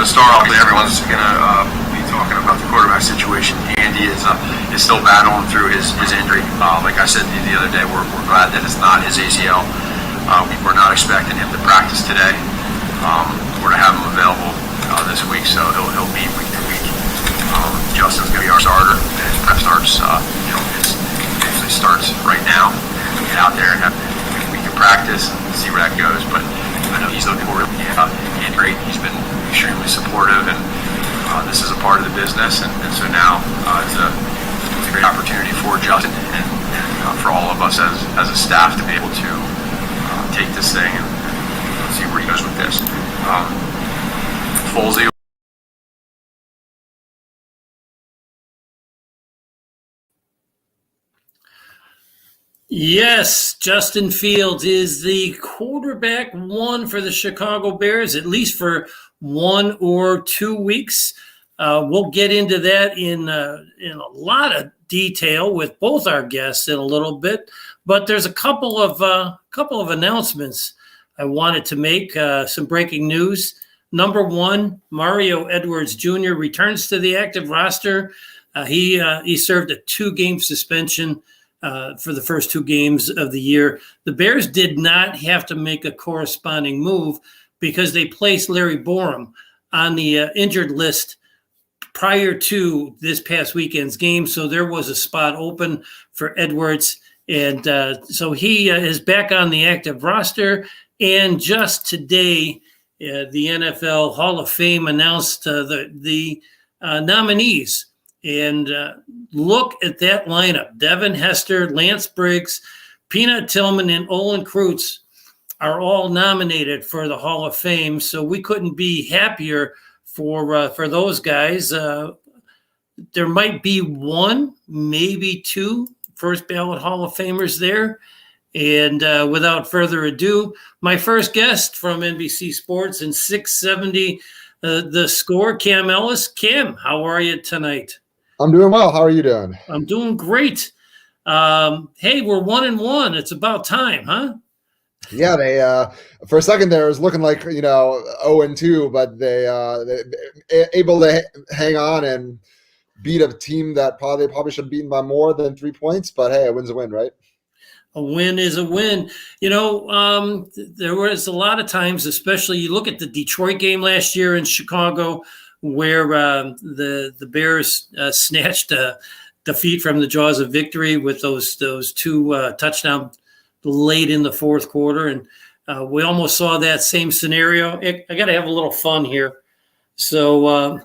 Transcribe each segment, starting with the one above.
start off, everyone's going to be talking about the quarterback situation. Andy is still battling through his injury. Like I said the other day, we're glad that it's not his ACL. We're not expecting him to practice today. We're to have him available this week, so he'll be week to week. Justin's going to be our starter, and his prep starts. It usually starts right now. We get out there and we can practice and see where that goes. But I know he's looking forward to and great. He's been extremely supportive, and this is a part of the business. And so now it's a great opportunity for Justin and for all of us as a staff to be able to take this thing and see where he goes with this. Folsey. Yes, Justin Fields is the quarterback one for the Chicago Bears, at least for 1 or 2 weeks. We'll get into that in a lot of detail with both our guests in a little bit, but there's a couple of announcements I wanted to make. Some breaking news. Number one, Mario Edwards Jr. returns to the active roster. He served a 2-game suspension for the first 2 games of the year. The Bears did not have to make a corresponding move because they placed Larry Borum on the injured list prior to this past weekend's game. So there was a spot open for Edwards. And so he is back on the active roster. And just today, the NFL Hall of Fame announced the nominees. And look at that lineup. Devin Hester, Lance Briggs, Peanut Tillman, and Olin Kreutz are all nominated for the Hall of Fame. So we couldn't be happier for those guys. There might be 1, maybe 2 first ballot Hall of Famers there. And without further ado, my first guest from NBC Sports in 670 The Score, Cam Ellis. Cam, how are you tonight? I'm doing well. How are you doing? I'm doing great. Hey, we're 1-1. It's about time, huh? Yeah, they for a second there it was looking like 0-2, but they able to hang on and beat a team that probably should have beaten by more than 3 points. But hey, a win's a win, right? A win is a win. There was a lot of times, especially you look at the Detroit game last year in Chicago, where the Bears snatched a defeat from the jaws of victory with those 2 touchdowns late in the fourth quarter. And we almost saw that same scenario. I got to have a little fun here. So,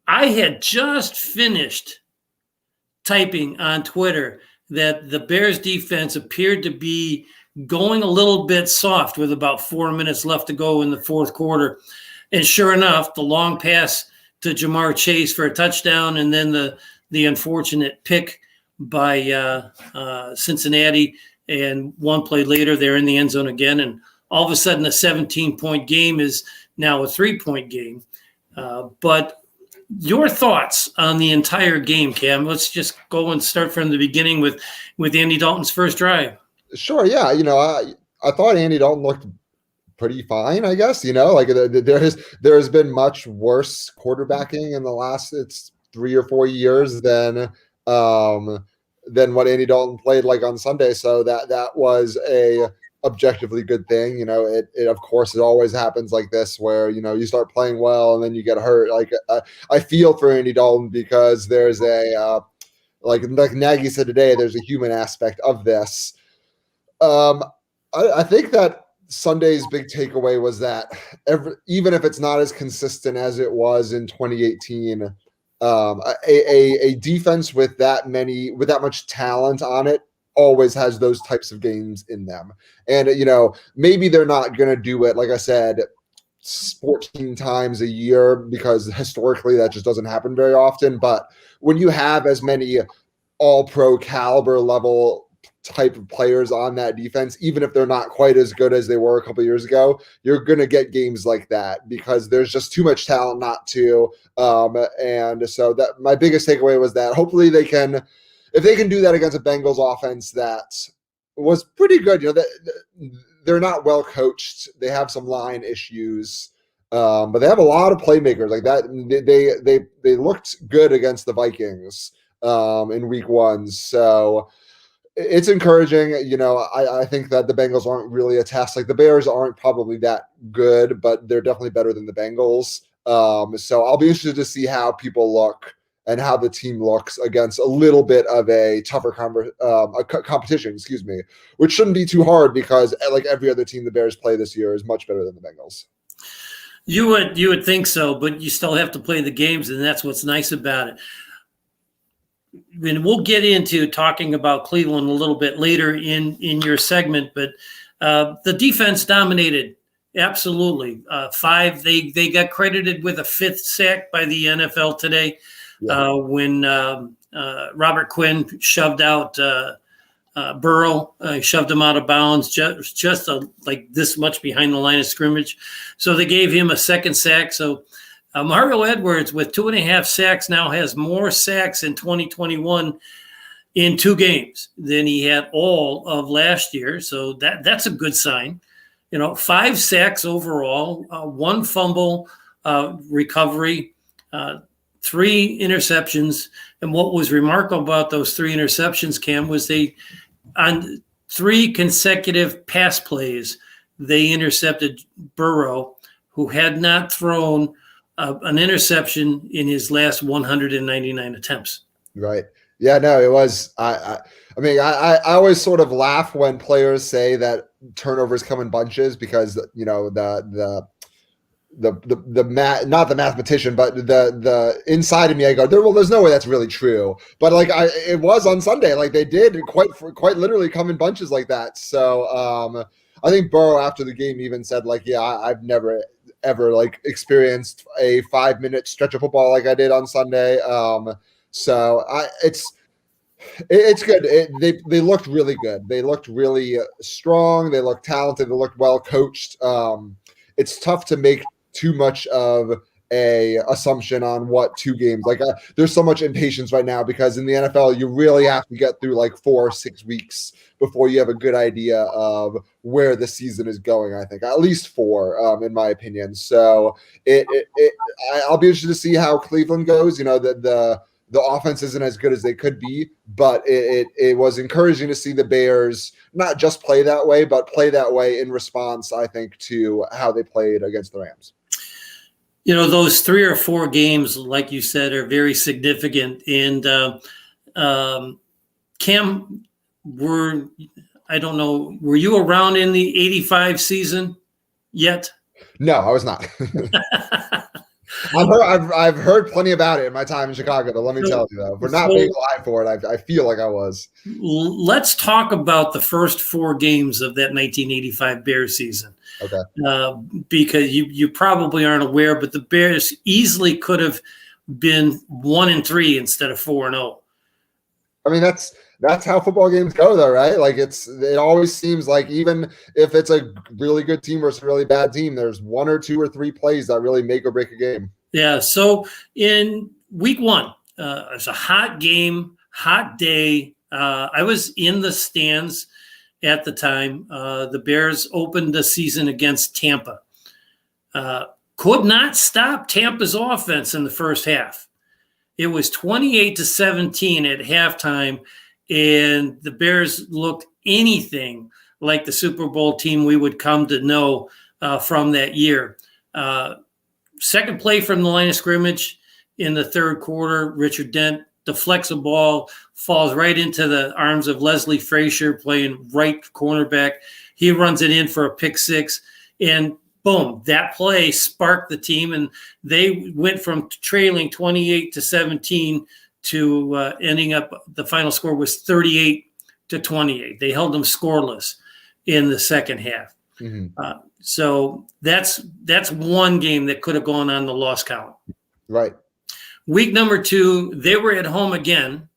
I had just finished typing on Twitter that the Bears defense appeared to be going a little bit soft with about 4 minutes left to go in the fourth quarter. And sure enough, the long pass to Jamar Chase for a touchdown, and then the unfortunate pick by Cincinnati, and 1 play later they're in the end zone again. And all of a sudden a 17-point game is now a 3-point game. But your thoughts on the entire game, Cam? Let's just go and start from the beginning with Andy Dalton's first drive. Sure, yeah. I thought Andy Dalton looked pretty fine, I guess. There has been much worse quarterbacking in the last 3 or 4 years than what Andy Dalton played like on Sunday. So that was a objectively good thing. It of course it always happens like this where you start playing well and then you get hurt. I feel for Andy Dalton because there's a like Nagy said today, there's a human aspect of this. I think that Sunday's big takeaway was that even if it's not as consistent as it was in 2018, a defense with that much talent on it always has those types of games in them. And maybe they're not going to do it, like I said, 14 times a year, because historically that just doesn't happen very often. But when you have as many all-pro caliber level type of players on that defense, even if they're not quite as good as they were a couple of years ago, you're going to get games like that because there's just too much talent not to. And so that my biggest takeaway was that hopefully they can, if they can do that against a Bengals offense that was pretty good, they're not well coached. They have some line issues, but they have a lot of playmakers like that. They looked good against the Vikings in week 1. So it's encouraging. I think that the Bengals aren't really a test. Like the Bears aren't probably that good, but they're definitely better than the Bengals. So I'll be interested to see how people look and how the team looks against a little bit of a tougher competition, which shouldn't be too hard because like every other team the Bears play this year is much better than the Bengals. You would think so, but you still have to play the games, and that's what's nice about it. And we'll get into talking about Cleveland a little bit later in your segment, but the defense dominated. Absolutely. 5, they got credited with a 5th sack by the NFL today. Yeah. When Robert Quinn shoved out Burrow, shoved him out of bounds just like this much behind the line of scrimmage. So they gave him a 2nd sack. So Mario Edwards with 2.5 sacks now has more sacks in 2021 in 2 games than he had all of last year. So that's a good sign. 5 sacks overall, 1 fumble recovery, 3 interceptions. And what was remarkable about those 3 interceptions, Cam, was they, on 3 consecutive pass plays, they intercepted Burrow, who had not thrown an interception in his last 199 attempts. Right. Yeah, no, it was. I always sort of laugh when players say that turnovers come in bunches because the not the mathematician, but the inside of me, I go, there's no way that's really true. But like it was on Sunday, like they did quite literally come in bunches like that. So I think Burrow after the game even said like, yeah, I've never ever like experienced a 5-minute stretch of football like I did on Sunday. So it's good. They looked really good. They looked really strong. They looked talented. They looked well coached. It's tough to make too much of a assumption on what 2 games like. There's so much impatience right now because in the NFL you really have to get through like 4 or 6 weeks before you have a good idea of where the season is going. I think at least 4, in my opinion. So I'll be interested to see how Cleveland goes. The offense isn't as good as they could be, but it was encouraging to see the Bears not just play that way, but play that way in response, I think, to how they played against the Rams. Those 3 or 4 games, like you said, are very significant. And Cam, I don't know, were you around in the 85 season yet? No, I was not. I've heard plenty about it in my time in Chicago, but let me tell you, though, for not being alive for it, I feel like I was. Let's talk about the first 4 games of that 1985 Bears season. Okay. Because you probably aren't aware, but the Bears easily could have been 1-3 instead of 4-0. I mean, that's how football games go, though, right? Like it always seems like even if it's a really good team versus a really bad team, there's 1 or 2 or 3 plays that really make or break a game. Yeah. So in week 1, it's a hot game, hot day. I was in the stands at the time. The Bears opened the season against Tampa. Could not stop Tampa's offense in the first half. It was 28-17 at halftime, and the Bears looked anything like the Super Bowl team we would come to know from that year. Second play from the line of scrimmage in the 3rd quarter, Richard Dent deflects a ball, falls right into the arms of Leslie Frazier playing right cornerback. He runs it in for a pick 6, and boom, that play sparked the team, and they went from trailing 28-17 to ending up, the final score was 38-28. They held them scoreless in the second half. Mm-hmm. So that's one game that could have gone on the loss count. Right. Week number 2, they were at home again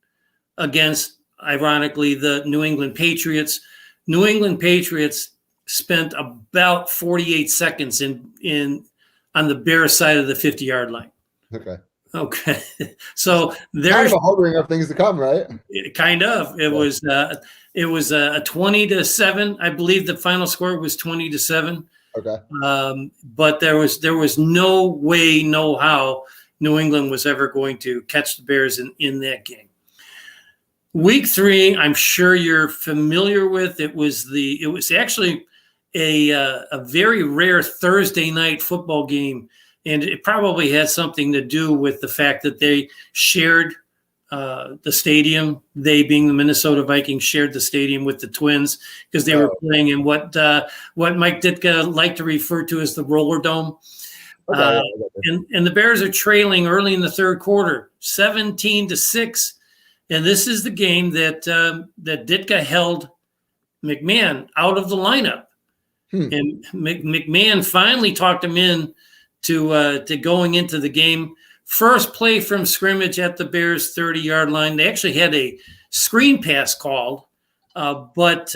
against, ironically, the New England Patriots. New England Patriots spent about 48 seconds in on the Bears side of the 50-yard line. Okay. Okay. So Kind there's of a harboring of things to come, right? kind of, it was a 20-7. I believe the final score was 20-7. Okay. But there was no way, no how New England was ever going to catch the Bears in that game. Week 3, I'm sure you're familiar with. It was actually a very rare Thursday night football game, and it probably had something to do with the fact that they shared the stadium. They, being the Minnesota Vikings, shared the stadium with the Twins because they were playing in what Mike Ditka liked to refer to as the Roller Dome. Okay. And the Bears are trailing early in the third quarter, 17-6. And this is the game that Ditka held McMahon out of the lineup. And McMahon finally talked him in to going into the game. First play from scrimmage at the Bears' 30-yard line. They actually had a screen pass called, but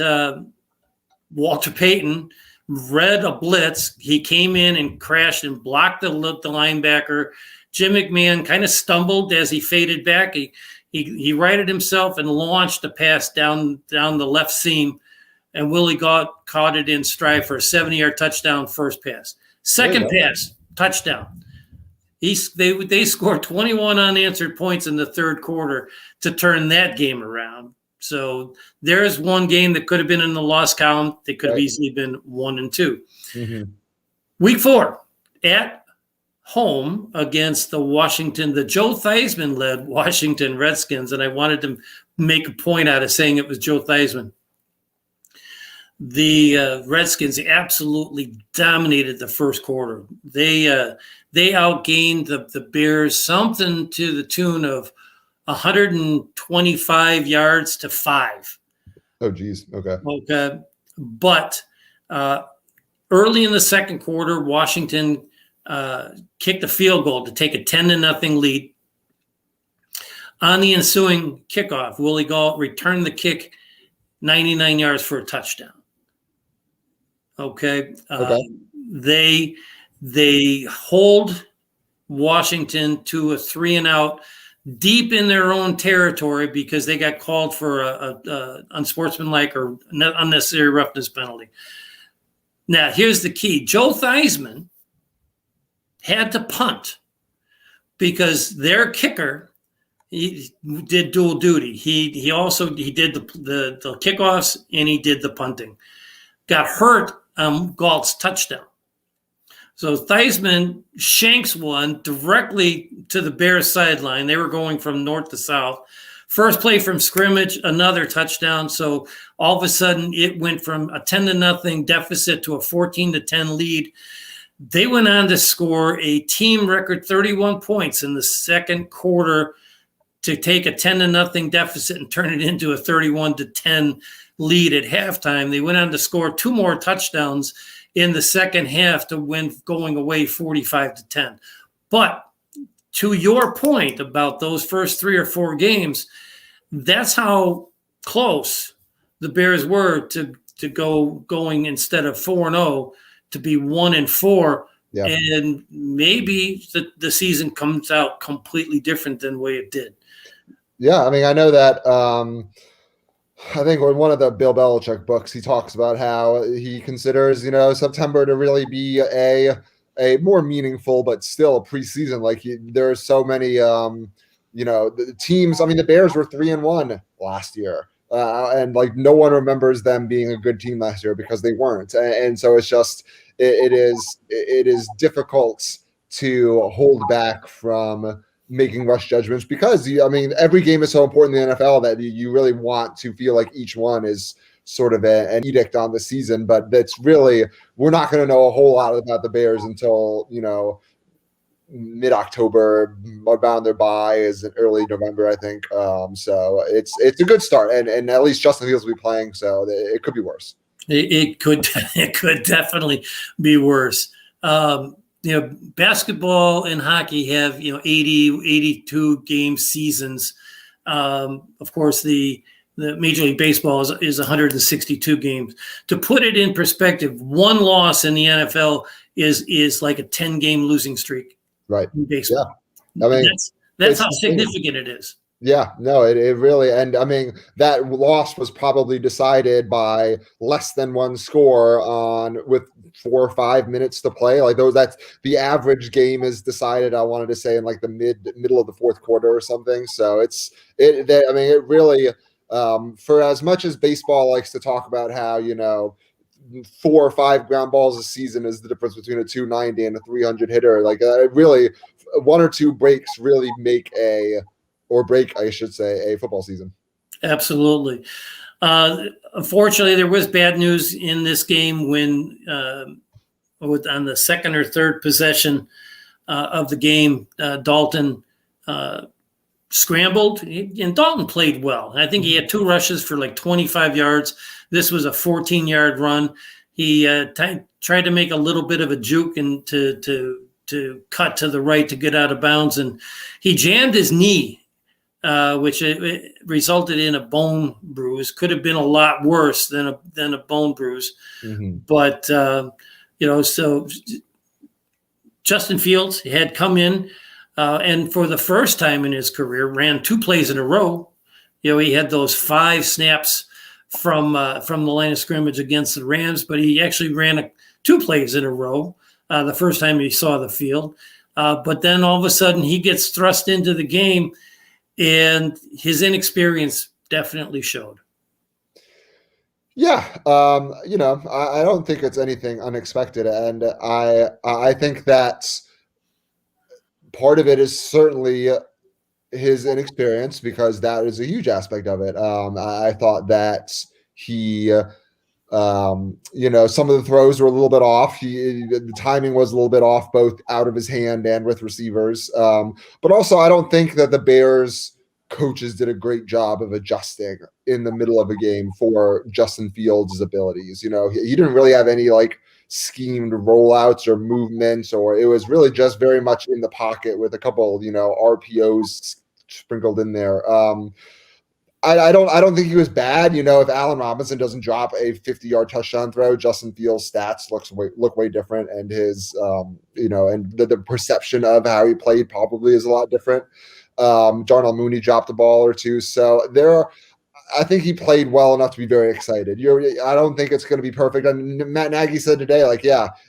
Walter Payton read a blitz. He came in and crashed and blocked the linebacker. Jim McMahon kind of stumbled as he faded back. He righted himself and launched a pass down the left seam, and Willie caught it in stride for a 70-yard touchdown first pass. Second pass, touchdown. They scored 21 unanswered points in the third quarter to turn that game around. So there's one game that could have been in the loss column. They could have easily been 1-2. Mm-hmm. Week 4, at home against the Joe Theismann-led Washington Redskins, and I wanted to make a point out of saying it was Joe Theismann. The Redskins absolutely dominated the first quarter. They outgained the Bears something to the tune of 125 yards to 5. Oh, geez. Okay. Okay. But early in the second quarter, Washington kicked a field goal to take a 10-0 lead. On the ensuing kickoff, Willie Gault returned the kick 99 yards for a touchdown. Okay. They hold Washington to a 3-and-out deep in their own territory because they got called for a unsportsmanlike or unnecessary roughness penalty. Now, here's the key. Joe Theismann had to punt because their kicker, he did dual duty. He did the kickoffs and he did the punting. Got hurt on Gault's touchdown. So Theismann shanks one directly to the Bears sideline. They were going from north to south. First play from scrimmage, another touchdown. So all of a sudden it went from a 10-0 deficit to a 14-10 lead. They went on to score a team record 31 points in the second quarter to take a 10-0 deficit and turn it into a 31-10 lead at halftime. They went on to score 2 more touchdowns in the second half to win, going away 45-10. But to your point about those first 3 or 4 games, that's how close the Bears were to going instead of 4-0 to be 1-4. Yeah. And maybe the season comes out completely different than the way it did. Yeah, I mean, I know that I think in one of the Bill Belichick books, he talks about how he considers, September to really be a more meaningful, but still a preseason. Like there are so many, the teams. I mean, the Bears were 3-1 last year, and like no one remembers them being a good team last year because they weren't. And so it's just it is difficult to hold back from making rush judgments because every game is so important in the NFL that you really want to feel like each one is sort of an edict on the season, but that's really, we're not going to know a whole lot about the Bears until, mid-October. Around their bye is in early November, I think. So it's a good start, and at least Justin Fields will be playing, so it could be worse. It could definitely be worse. Basketball and hockey have, 80, 82 game seasons. Of course, the Major League Baseball is 162 games. To put it in perspective, one loss in the NFL is like a 10-game losing streak. Right. In baseball. I mean, That's how significant it is. Yeah, no, it really, and I mean, that loss was probably decided by less than one score with 4 or 5 minutes to play. Like that's the average game is decided, I wanted to say, in like the middle of the fourth quarter or something. So I mean, it really, for as much as baseball likes to talk about how, 4 or 5 ground balls a season is the difference between a 290 and a 300 hitter. Like really, 1 or 2 breaks really make break, I should say, a football season. Absolutely. Unfortunately, there was bad news in this game when on the second or third possession of the game, Dalton scrambled, and Dalton played well. I think he had 2 rushes for like 25 yards. This was a 14-yard run. He tried to make a little bit of a juke and to cut to the right to get out of bounds, and he jammed his knee, which it resulted in a bone bruise. Could have been a lot worse than a bone bruise. Mm-hmm. But, so Justin Fields had come in and for the first time in his career ran 2 plays in a row. He had those 5 snaps from the line of scrimmage against the Rams, but he actually ran 2 plays in a row the first time he saw the field. But then all of a sudden he gets thrust into the game, and his inexperience definitely showed. Yeah, I don't think it's anything unexpected, and I think that part of it is certainly his inexperience, because that is a huge aspect of it. I thought that he, some of the throws were a little bit off. The timing was a little bit off, both out of his hand and with receivers. But also, I don't think that the Bears coaches did a great job of adjusting in the middle of a game for Justin Fields' abilities. He didn't really have any like schemed rollouts or movements, or it was really just very much in the pocket with a couple, RPOs sprinkled in there. I don't think he was bad. If Allen Robinson doesn't drop a 50-yard touchdown throw, Justin Fields' stats look way different, and his and the perception of how he played probably is a lot different. Darnell Mooney dropped a ball or 2, so I think he played well enough to be very excited. I don't think it's going to be perfect. And Matt Nagy said today,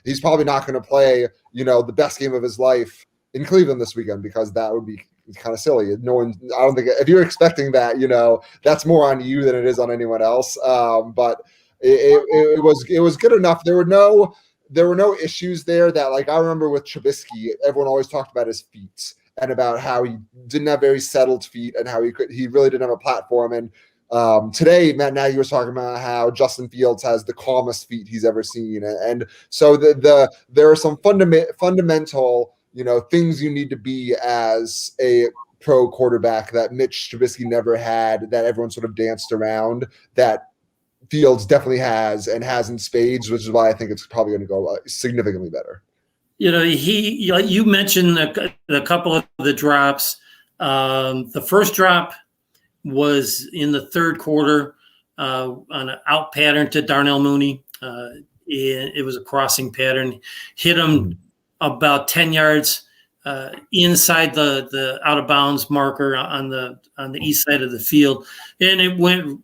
he's probably not going to play, the best game of his life in Cleveland this weekend, because that would be kind of silly. I don't think if you're expecting that, that's more on you than it is on anyone else. But it was good enough. There were no issues there that, I remember with Trubisky, everyone always talked about his feet and about how he didn't have very settled feet and how he really didn't have a platform. And today, Matt Nagy was talking about how Justin Fields has the calmest feet he's ever seen. And so there are some fundamental, things you need to be as a pro quarterback that Mitch Trubisky never had, that everyone sort of danced around, that Fields definitely has and has in spades, which is why I think it's probably going to go significantly better. You mentioned a couple of the drops. The first drop was in the third quarter on an out pattern to Darnell Mooney. It was a crossing pattern, hit him about 10 yards inside the out of bounds marker on the east side of the field, and it went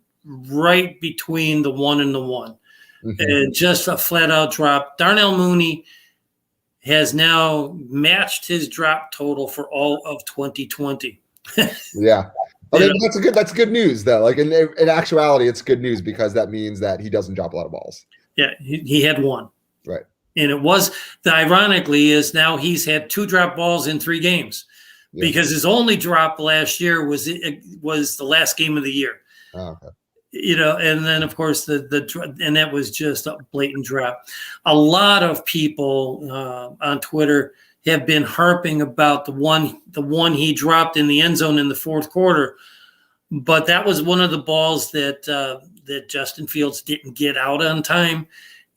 right between the 1 and the 1, and just a flat out drop. Darnell Mooney has now matched his drop total for all of 2020. Yeah. I mean, that's good news, though. In actuality, it's good news, because that means that he doesn't drop a lot of balls. Yeah, he had 1. Right. And ironically is now he's had 2 drop balls in 3 games, because his only drop last year was the last game of the year. Oh, okay. And then of course and that was just a blatant drop. A lot of people on Twitter have been harping about the one he dropped in the end zone in the fourth quarter, but that was one of the balls that Justin Fields didn't get out on time.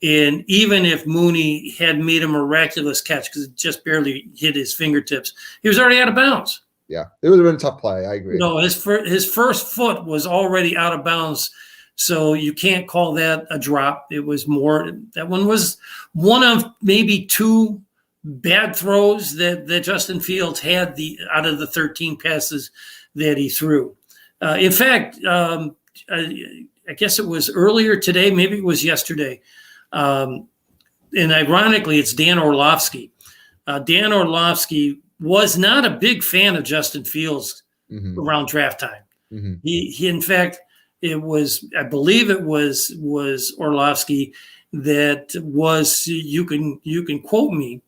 And even if Mooney had made a miraculous catch, because it just barely hit his fingertips, he was already out of bounds. Yeah, it would have been a tough play. I agree. No, his first foot was already out of bounds, so you can't call that a drop. It was more. That one was one of maybe 2 bad throws that Justin Fields had out of the 13 passes that he threw. In fact, I guess it was earlier today, maybe it was yesterday. And ironically, it's Dan Orlovsky. Dan Orlovsky was not a big fan of Justin Fields around draft time. He in fact, I believe it was Orlovsky that was, you can quote me.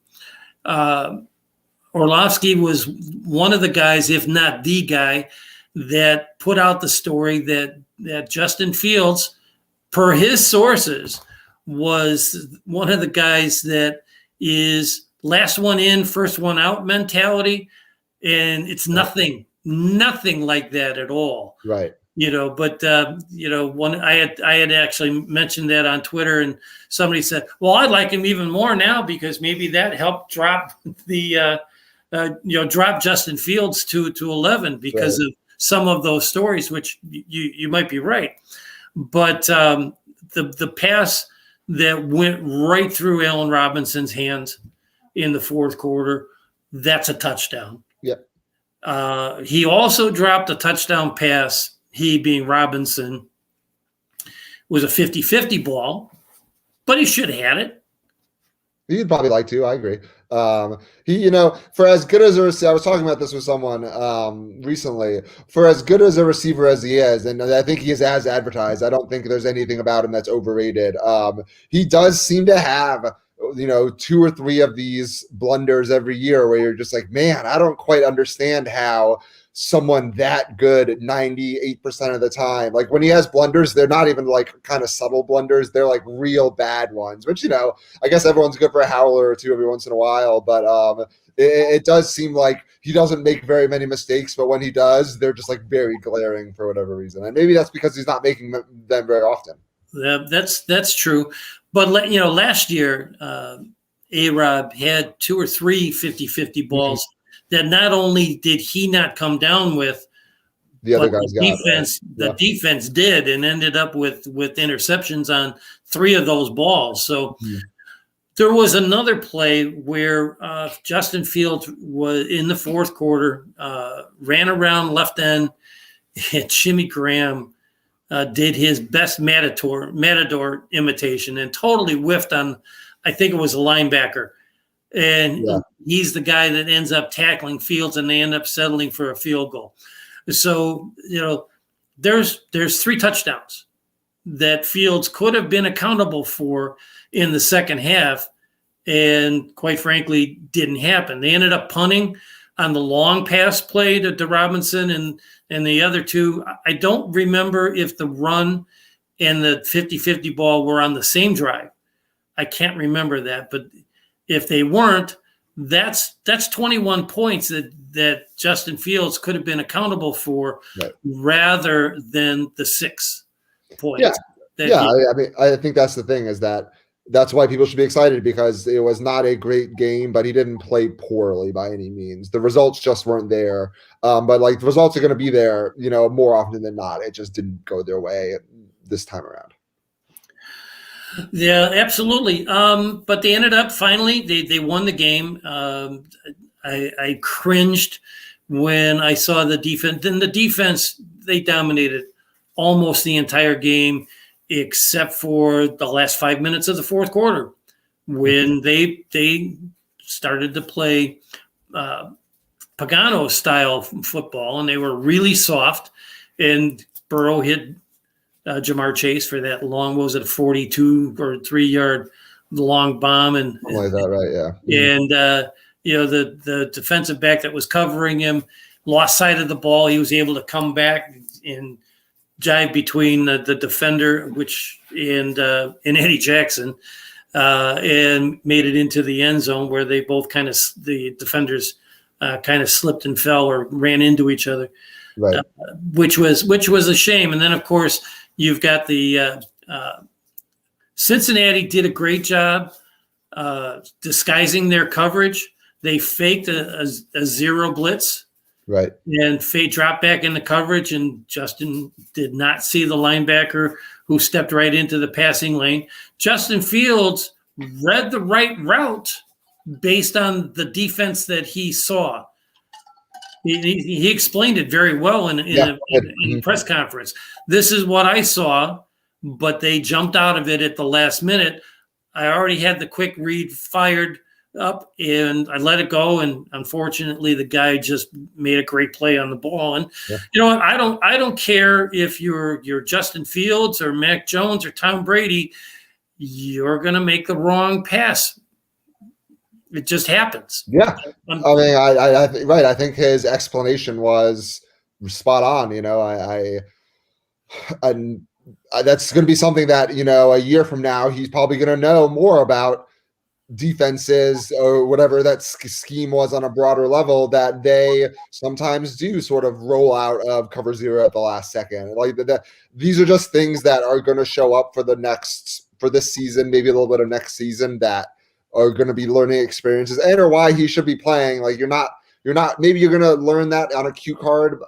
Orlovsky was one of the guys, if not the guy, that put out the story that Justin Fields, per his sources, was one of the guys that is last one in, first one out mentality. And it's nothing like that at all. Right. But one I had actually mentioned that on Twitter, and somebody said, "Well, I like him even more now because maybe that helped drop drop Justin Fields to 11 because of some of those stories," which you might be right. But the pass that went right through Allen Robinson's hands in the fourth quarter, that's a touchdown. Yep. He also dropped a touchdown pass. He, being Robinson, was a 50-50 ball, but he should have had it. He'd probably like to. I agree. For as good as a receiver, I was talking about this with someone recently. For as good as a receiver as he is, and I think he is as advertised, I don't think there's anything about him that's overrated. He does seem to have, 2 or 3 of these blunders every year where you're just like, man, I don't quite understand how someone that good 98% of the time, like when he has blunders, they're not even like kind of subtle blunders, they're like real bad ones, which I guess everyone's good for a howler or two every once in a while, but it does seem like he doesn't make very many mistakes, but when he does, they're just like very glaring for whatever reason, and maybe that's because he's not making them very often. That's true, but last year A-Rob had 2 or 3 50-50 balls that not only did he not come down with, the other guys the defense did, and ended up with interceptions on 3 of those balls. So there was another play where Justin Fields was in the fourth quarter, ran around left end, and Jimmy Graham did his best matador imitation and totally whiffed on, I think it was a linebacker. And he's the guy that ends up tackling Fields, and they end up settling for a field goal. So, there's 3 touchdowns that Fields could have been accountable for in the second half, and quite frankly, didn't happen. They ended up punting on the long pass play to Robinson and the other 2. I don't remember if the run and the 50-50 ball were on the same drive. I can't remember that, but if they weren't, that's 21 points that Justin Fields could have been accountable for, rather than the 6 points. I think that's the thing, is that's why people should be excited, because it was not a great game, but he didn't play poorly by any means. The results just weren't there. But like the results are going to be there, more often than not. It just didn't go their way this time around. Yeah, absolutely. But they ended up finally, they won the game. I cringed when I saw the defense. Then the defense, they dominated almost the entire game, except for the last 5 minutes of the fourth quarter, when they started to play Pagano style football, and they were really soft. And Burrow hit Jamar Chase for that long, what was it, a 42 or 3-yard long bomb, and something like that, right? Yeah. And the defensive back that was covering him lost sight of the ball. He was able to come back and jive between the defender, and Eddie Jackson, and made it into the end zone, where they both the defenders kind of slipped and fell or ran into each other, right? Which was a shame. And then of course you've got the Cincinnati did a great job disguising their coverage. They faked a zero blitz. Right. And Faye dropped back into coverage, and Justin did not see the linebacker, who stepped right into the passing lane. Justin Fields read the right route, based on the defense that he saw. He explained it very well in a press conference. This is what I saw, but they jumped out of it at the last minute. I already had the quick read fired up, and I let it go. And unfortunately, the guy just made a great play on the ball. And you know what? I don't care if you're Justin Fields or Mac Jones or Tom Brady. You're going to make the wrong pass. It just happens. Yeah. I mean, I think his explanation was spot on. You know, that's going to be something that, you know, a year from now, he's probably going to know more about defenses or whatever that scheme was on a broader level, that they sometimes do sort of roll out of cover zero at the last second. Like these are just things that are going to show up for this season, maybe a little bit of next season, that are going to be learning experiences, and or why he should be playing. Like you're not, maybe you're going to learn that on a cue card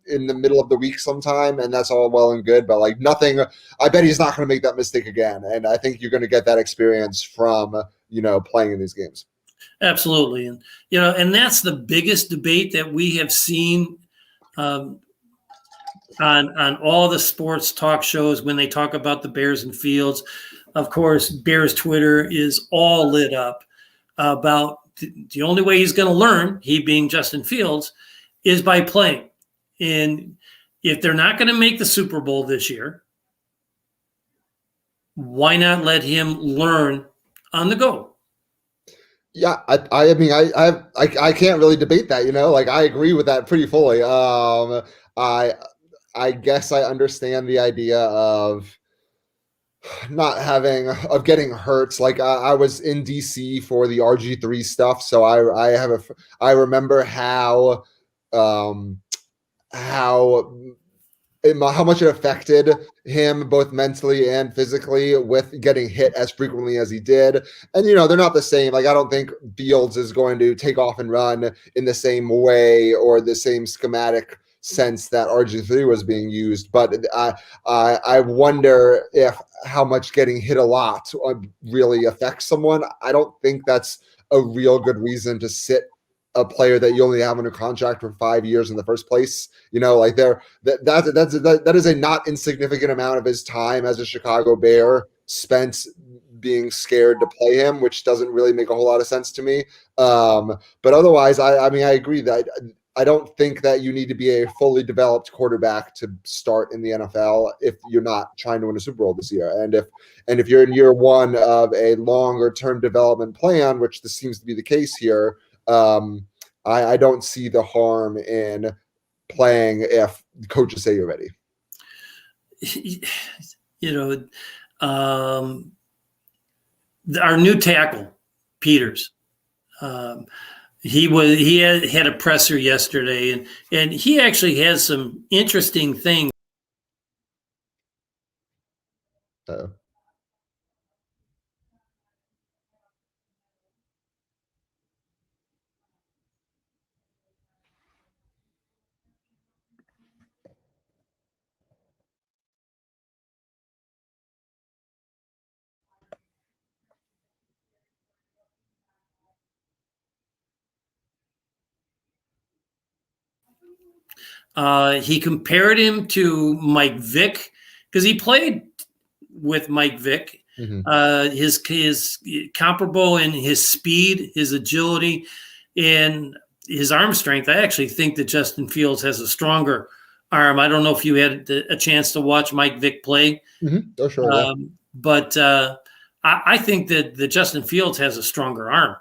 in the middle of the week sometime, and that's all well and good, but like nothing, I bet he's not going to make that mistake again. And I think you're going to get that experience from, you know, playing in these games. Absolutely. And, you know, and that's the biggest debate that we have seen on all the sports talk shows when they talk about the Bears and Fields. Of course, Bears Twitter is all lit up about the only way he's going to learn, he being Justin Fields, is by playing. And if they're not going to make the Super Bowl this year, why not let him learn on the go? Yeah, I mean, I can't really debate that. You know, like I agree with that pretty fully. I guess I understand the idea of getting hurt. Like I was in DC for the RG3 stuff, so I remember how much it affected him both mentally and physically with getting hit as frequently as he did. And, you know, they're not the same. Like, I don't think Fields is going to take off and run in the same way or the same schematic sense that RG3 was being used. But I wonder if how much getting hit a lot really affects someone. I don't think that's a real good reason to sit a player that you only have under contract for 5 years in the first place. You know, like that is a not insignificant amount of his time as a Chicago Bear spent being scared to play him, which doesn't really make a whole lot of sense to me. But otherwise, I mean, I agree that I don't think that you need to be a fully developed quarterback to start in the NFL if you're not trying to win a Super Bowl this year. And if you're in year one of a longer term development plan, which this seems to be the case here, I don't see the harm in playing if coaches say you're ready. You know, our new tackle, Peters, he had a presser yesterday, and he actually has some interesting things. He compared him to Mike Vick because he played with Mike Vick. Mm-hmm. His comparable in his speed, his agility, and his arm strength. I actually think that Justin Fields has a stronger arm. I don't know if you had a chance to watch Mike Vick play. Mm-hmm. Oh, sure. Yeah. But I think that Justin Fields has a stronger arm.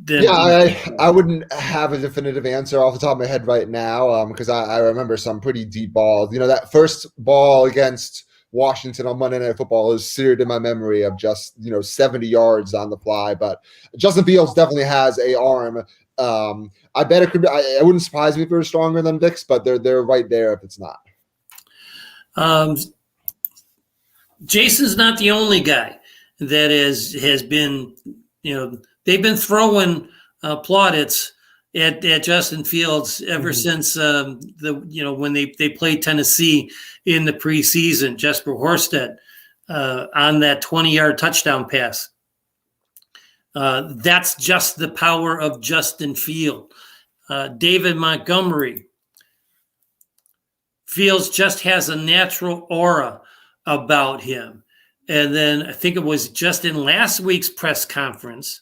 I wouldn't have a definitive answer off the top of my head right now because I remember some pretty deep balls. You know, that first ball against Washington on Monday Night Football is seared in my memory of just, 70 yards on the fly. But Justin Fields definitely has a arm. I bet it could be. It wouldn't surprise me if it was stronger than Vick's, but they're right there if it's not. Jason's not the only guy that has been, they've been throwing plaudits at Justin Fields ever since when they played Tennessee in the preseason. Jesper Horsted on that 20-yard touchdown pass. That's just the power of Justin Field. David Montgomery. Fields just has a natural aura about him. And then I think it was just in last week's press conference,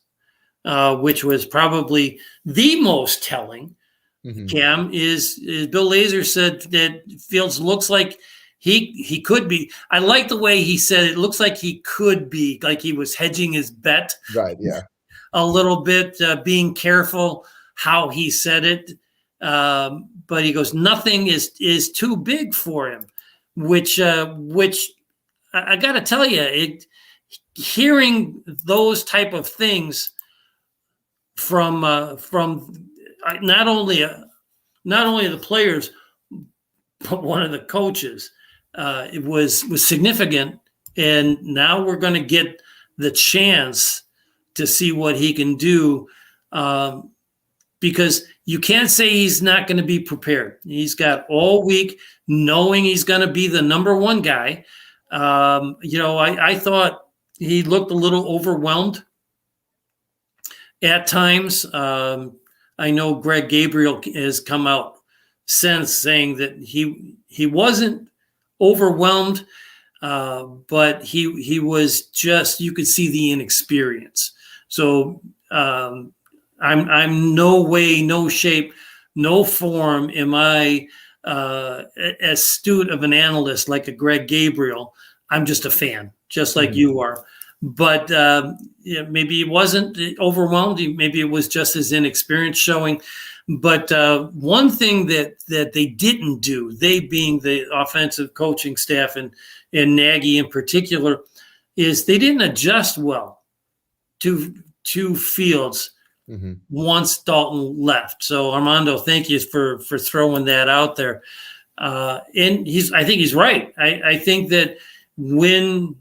which was probably the most telling, Cam, is Bill Lazor said that Fields looks like he could be. I like the way he said it looks like he could be, like he was hedging his bet. Right, yeah. A little bit, being careful how he said it. But he goes, nothing is too big for him, which I got to tell you, hearing those type of things from not only the players, but one of the coaches, it was significant. And now we're going to get the chance to see what he can do, because you can't say he's not going to be prepared. He's got all week knowing he's going to be the number one guy. I thought he looked a little overwhelmed at times. I know Greg Gabriel has come out since saying that he wasn't overwhelmed, but he was just, you could see the inexperience. So I'm no way, no shape, no form am I as astute of an analyst like a Greg Gabriel. I'm just a fan, just like you are. But maybe he wasn't overwhelmed. Maybe it was just his inexperience showing. But one thing that they didn't do, they being the offensive coaching staff and Nagy in particular, is they didn't adjust well to Fields once Dalton left. So Armando, thank you for throwing that out there. And I think he's right. I think that when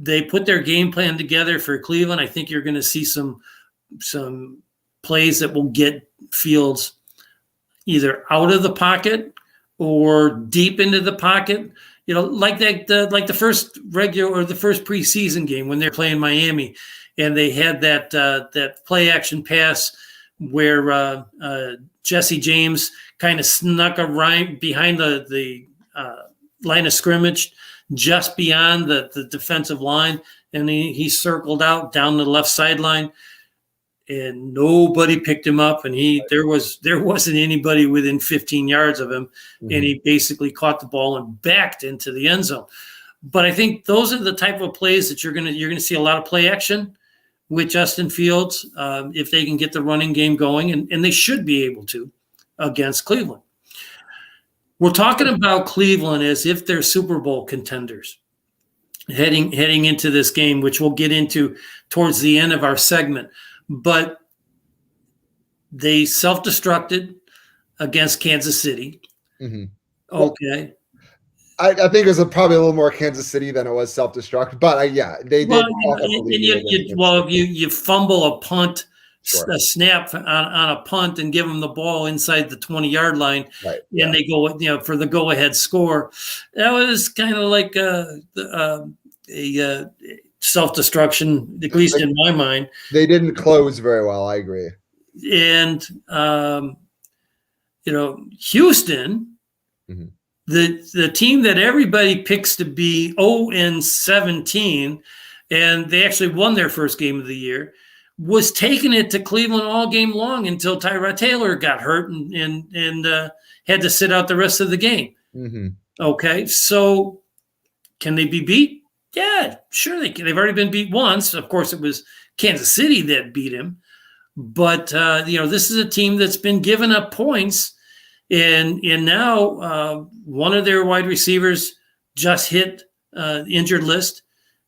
they put their game plan together for Cleveland, I think you're going to see some plays that will get Fields either out of the pocket or deep into the pocket. Like the first regular or the first preseason game when they're playing Miami, and they had that play action pass where Jesse James kind of snuck right behind the line of scrimmage, just beyond the defensive line, and he circled out down the left sideline, and nobody picked him up, and there wasn't anybody within 15 yards of him, and he basically caught the ball and backed into the end zone. But I think those are the type of plays that you're gonna see a lot of play action with Justin Fields if they can get the running game going, and they should be able to against Cleveland. We're talking about Cleveland as if they're Super Bowl contenders heading into this game, which we'll get into towards the end of our segment. But they self-destructed against Kansas City. Okay. I think it was probably a little more Kansas City than it was self-destruct, but they did. You fumble a punt, a snap on a punt, and give them the ball inside the 20-yard line, right, and they go, for the go-ahead score. That was kind of like a self-destruction, at least in my mind. They didn't close very well. I agree. And Houston. The team that everybody picks to be 0-17, and they actually won their first game of the year, was taking it to Cleveland all game long until Tyrod Taylor got hurt and had to sit out the rest of the game. Okay, so can they be beat? Yeah, sure they can. They've already been beat once. Of course, it was Kansas City that beat him. But, this is a team that's been giving up points. And now one of their wide receivers just hit the injured list.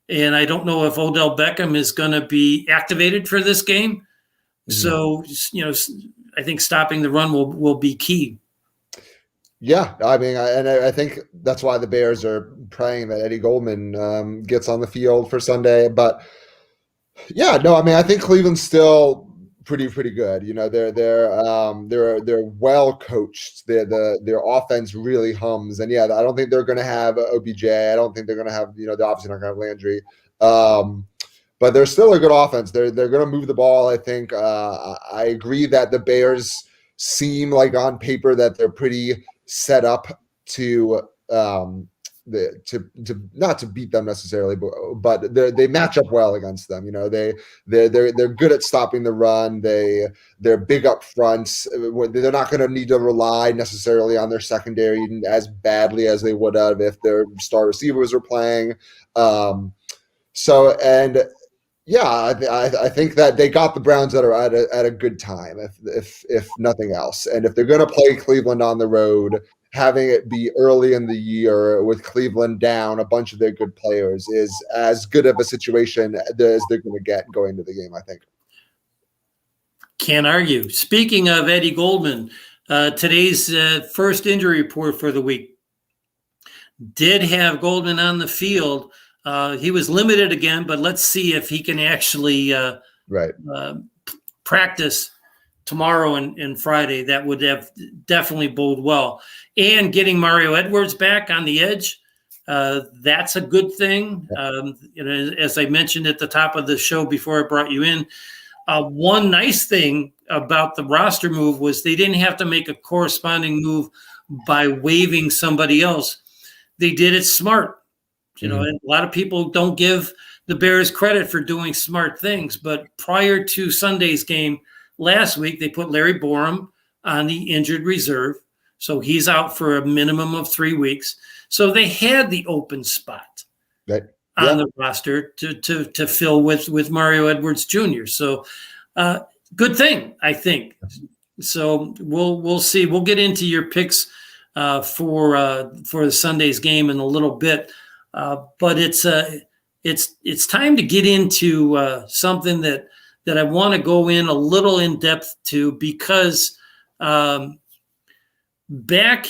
And I don't know if Odell Beckham is going to be activated for this game. So, I think stopping the run will be key. Yeah, I mean, I think that's why the Bears are praying that Eddie Goldman gets on the field for Sunday. But, I think Cleveland's still pretty good. They're well coached. Their offense really hums, and I don't think they're going to have OBJ. I don't think they're going to have they're obviously not going to have Landry. but they're still a good offense. They're going to move the ball. I think. I agree that the Bears seem like on paper that they're pretty set up to not to beat them necessarily, but they match up well against them. They're good at stopping the run. They're big up front. They're not going to need to rely necessarily on their secondary as badly as they would have if their star receivers were playing. I think that they got the Browns at a good time, if nothing else. And if they're going to play Cleveland on the road, having it be early in the year with Cleveland down a bunch of their good players is as good of a situation as they're going to get going to the game, I think. Can't argue. Speaking of Eddie Goldman, today's first injury report for the week did have Goldman on the field. He was limited again, but let's see if he can actually practice tomorrow and Friday. That would have definitely bode well. And getting Mario Edwards back on the edge, that's a good thing. As I mentioned at the top of the show before I brought you in, one nice thing about the roster move was they didn't have to make a corresponding move by waiving somebody else. They did it smart. And a lot of people don't give the Bears credit for doing smart things, but prior to Sunday's game last week, they put Larry Borum on the injured reserve. So he's out for a minimum of 3 weeks. So they had the open spot on the roster to fill with Mario Edwards Jr. So good thing, I think. So we'll see. We'll get into your picks for the Sunday's game in a little bit. But it's time to get into something that I want to go in a little in depth to, because back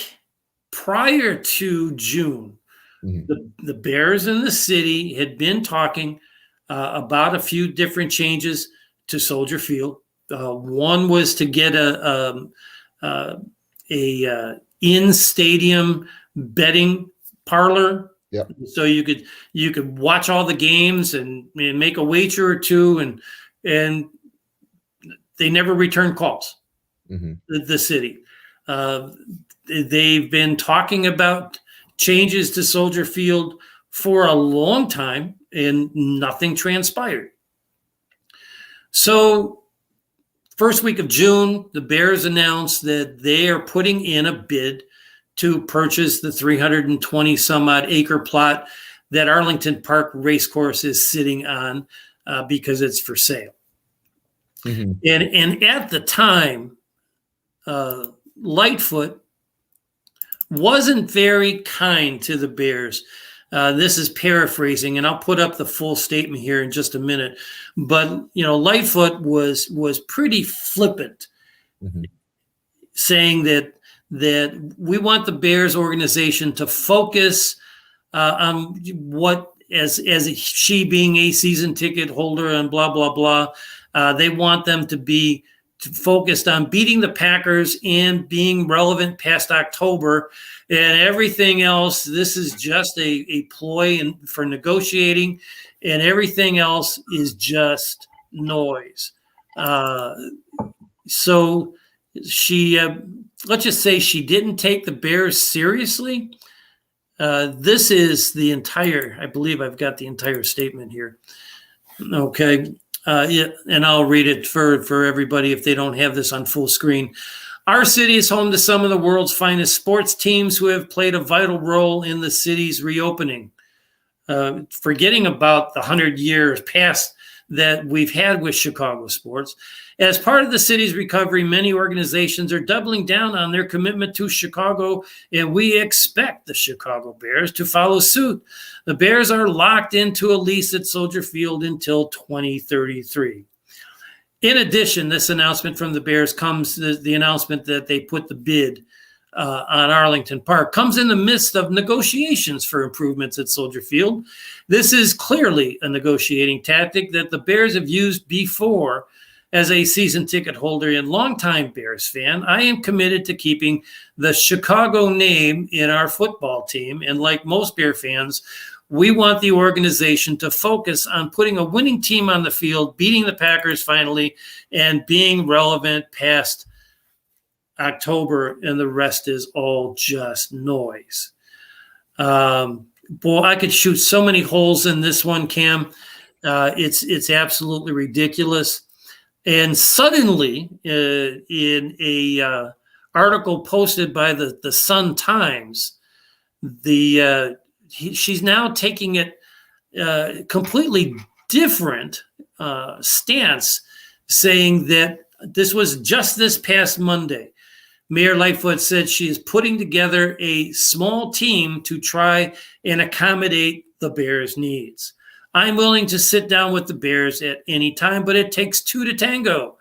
prior to June, the Bears in the city had been talking about a few different changes to Soldier Field. One was to get a in-stadium betting parlor. Yep. So you could watch all the games and make a wager or two, and they never return calls. The city. They've been talking about changes to Soldier Field for a long time, and nothing transpired. So first week of June, the Bears announced that they are putting in a bid to purchase the 320 some odd acre plot that Arlington Park Racecourse is sitting on because it's for sale. And at the time, Lightfoot wasn't very kind to the Bears. This is paraphrasing, and I'll put up the full statement here in just a minute. But Lightfoot was pretty flippant, saying that we want the Bears organization to focus on what, as she being a season ticket holder and blah, blah, blah, they want them to be focused on beating the Packers and being relevant past October, and everything else. This is just a ploy for negotiating, and everything else is just noise. So she, let's just say she didn't take the Bears seriously. This is the entire, I believe I've got the entire statement here. Okay. And I'll read it for everybody if they don't have this on full screen. Our city is home to some of the world's finest sports teams who have played a vital role in the city's reopening. Forgetting about the 100 years past that we've had with Chicago sports. As part of the city's recovery, many organizations are doubling down on their commitment to Chicago, and we expect the Chicago Bears to follow suit. The Bears are locked into a lease at Soldier Field until 2033. In addition, this announcement from the Bears comes, the announcement that they put the bid on Arlington Park comes in the midst of negotiations for improvements at Soldier Field. This is clearly a negotiating tactic that the Bears have used before. As a season ticket holder and longtime Bears fan, I am committed to keeping the Chicago name in our football team. And like most Bear fans, We want the organization to focus on putting a winning team on the field, beating the Packers finally, and being relevant past October, and the rest is all just noise. Boy, I could shoot so many holes in this one, Cam. It's absolutely ridiculous. And suddenly, in a article posted by the Sun Times, she's now taking it completely different stance, saying that this was just this past Monday. Mayor Lightfoot said she is putting together a small team to try and accommodate the Bears' needs. I'm willing to sit down with the Bears at any time, but it takes two to tango.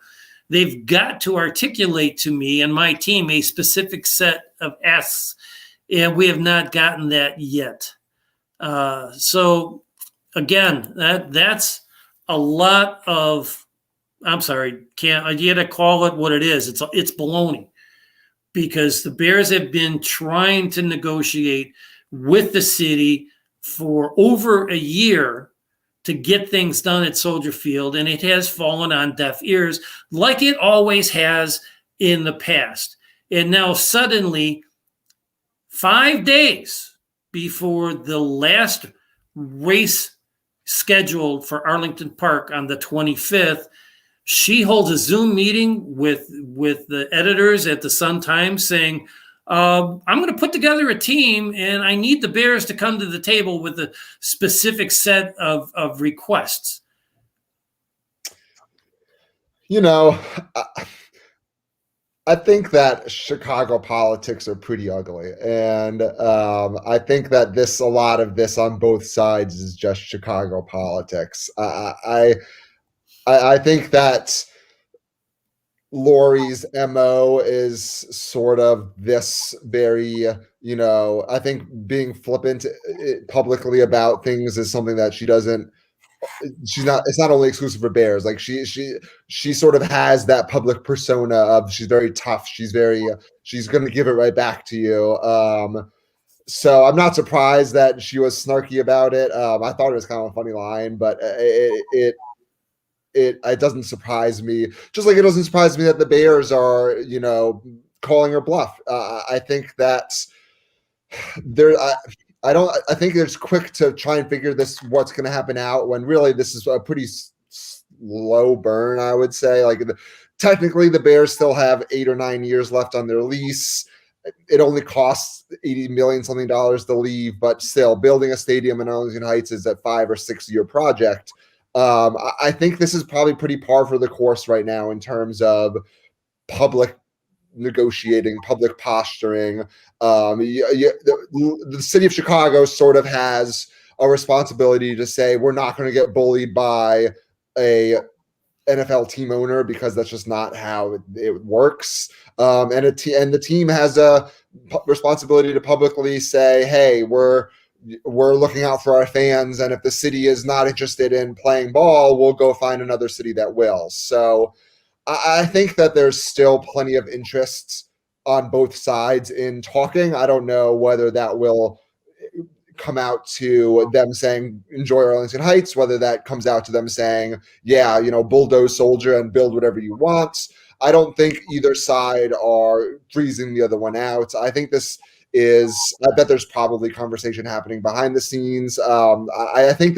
They've got to articulate to me and my team a specific set of asks, and we have not gotten that yet. So, again, that's a lot of, I'm sorry, you got to call it what it is. It's baloney, because the Bears have been trying to negotiate with the city for over a year to get things done at Soldier Field, and it has fallen on deaf ears like it always has in the past. And now suddenly, 5 days before the last race scheduled for Arlington Park on the 25th, she holds a Zoom meeting with the editors at the Sun-Times saying, I'm going to put together a team, and I need the Bears to come to the table with a specific set of requests. You know, I think that Chicago politics are pretty ugly, and I think that a lot of this on both sides is just Chicago politics. I think that Lori's MO is sort of this very, I think being flippant publicly about things is something that it's not only exclusive for Bears. Like she sort of has that public persona of she's very tough. She's going to give it right back to you. So I'm not surprised that she was snarky about it. I thought it was kind of a funny line, but it doesn't surprise me. Just like it doesn't surprise me that the Bears are, calling her bluff. I think that I think it's quick to try and figure what's going to happen out when really this is a pretty slow burn, I would say. Like technically the Bears still have 8 or 9 years left on their lease. It only costs $80 million something to leave, but still building a stadium in Arlington Heights is a 5 or 6 year project. I think this is probably pretty par for the course right now in terms of public negotiating, public posturing. The city of Chicago sort of has a responsibility to say we're not going to get bullied by a NFL team owner because that's just not how it works. And the team has a responsibility to publicly say, hey, we're looking out for our fans, and if the city is not interested in playing ball, we'll go find another city that will. So I think that there's still plenty of interest on both sides in talking. I don't know whether that will come out to them saying enjoy Arlington Heights, whether that comes out to them saying, yeah, bulldoze Soldier and build whatever you want. I don't think either side are freezing the other one out. I think I bet there's probably conversation happening behind the scenes. I think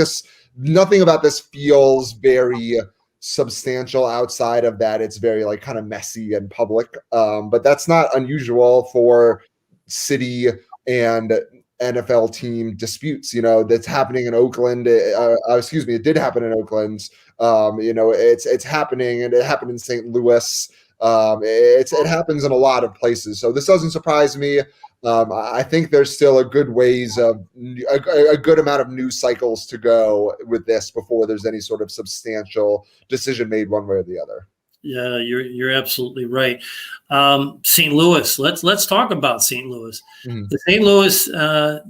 nothing about this feels very substantial outside of that. It's very kind of messy and public. But that's not unusual for city and NFL team disputes, that's happening in Oakland. It did happen in Oakland. It's happening, and it happened in St. Louis. It happens in a lot of places. So this doesn't surprise me. I think there's still a good amount of news cycles to go with this before there's any sort of substantial decision made one way or the other. Yeah, you're absolutely right. St. Louis. Let's talk about St. Louis. Mm-hmm.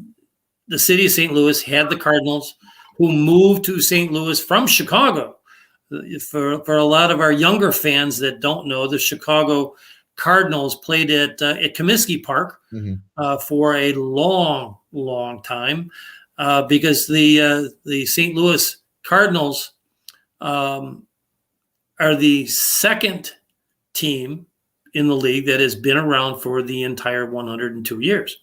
The city of St. Louis had the Cardinals, who moved to St. Louis from Chicago. For a lot of our younger fans that don't know, the Chicago Cardinals played at Comiskey Park for a long, long time. because the St. Louis Cardinals are the second team in the league that has been around for the entire 102 years,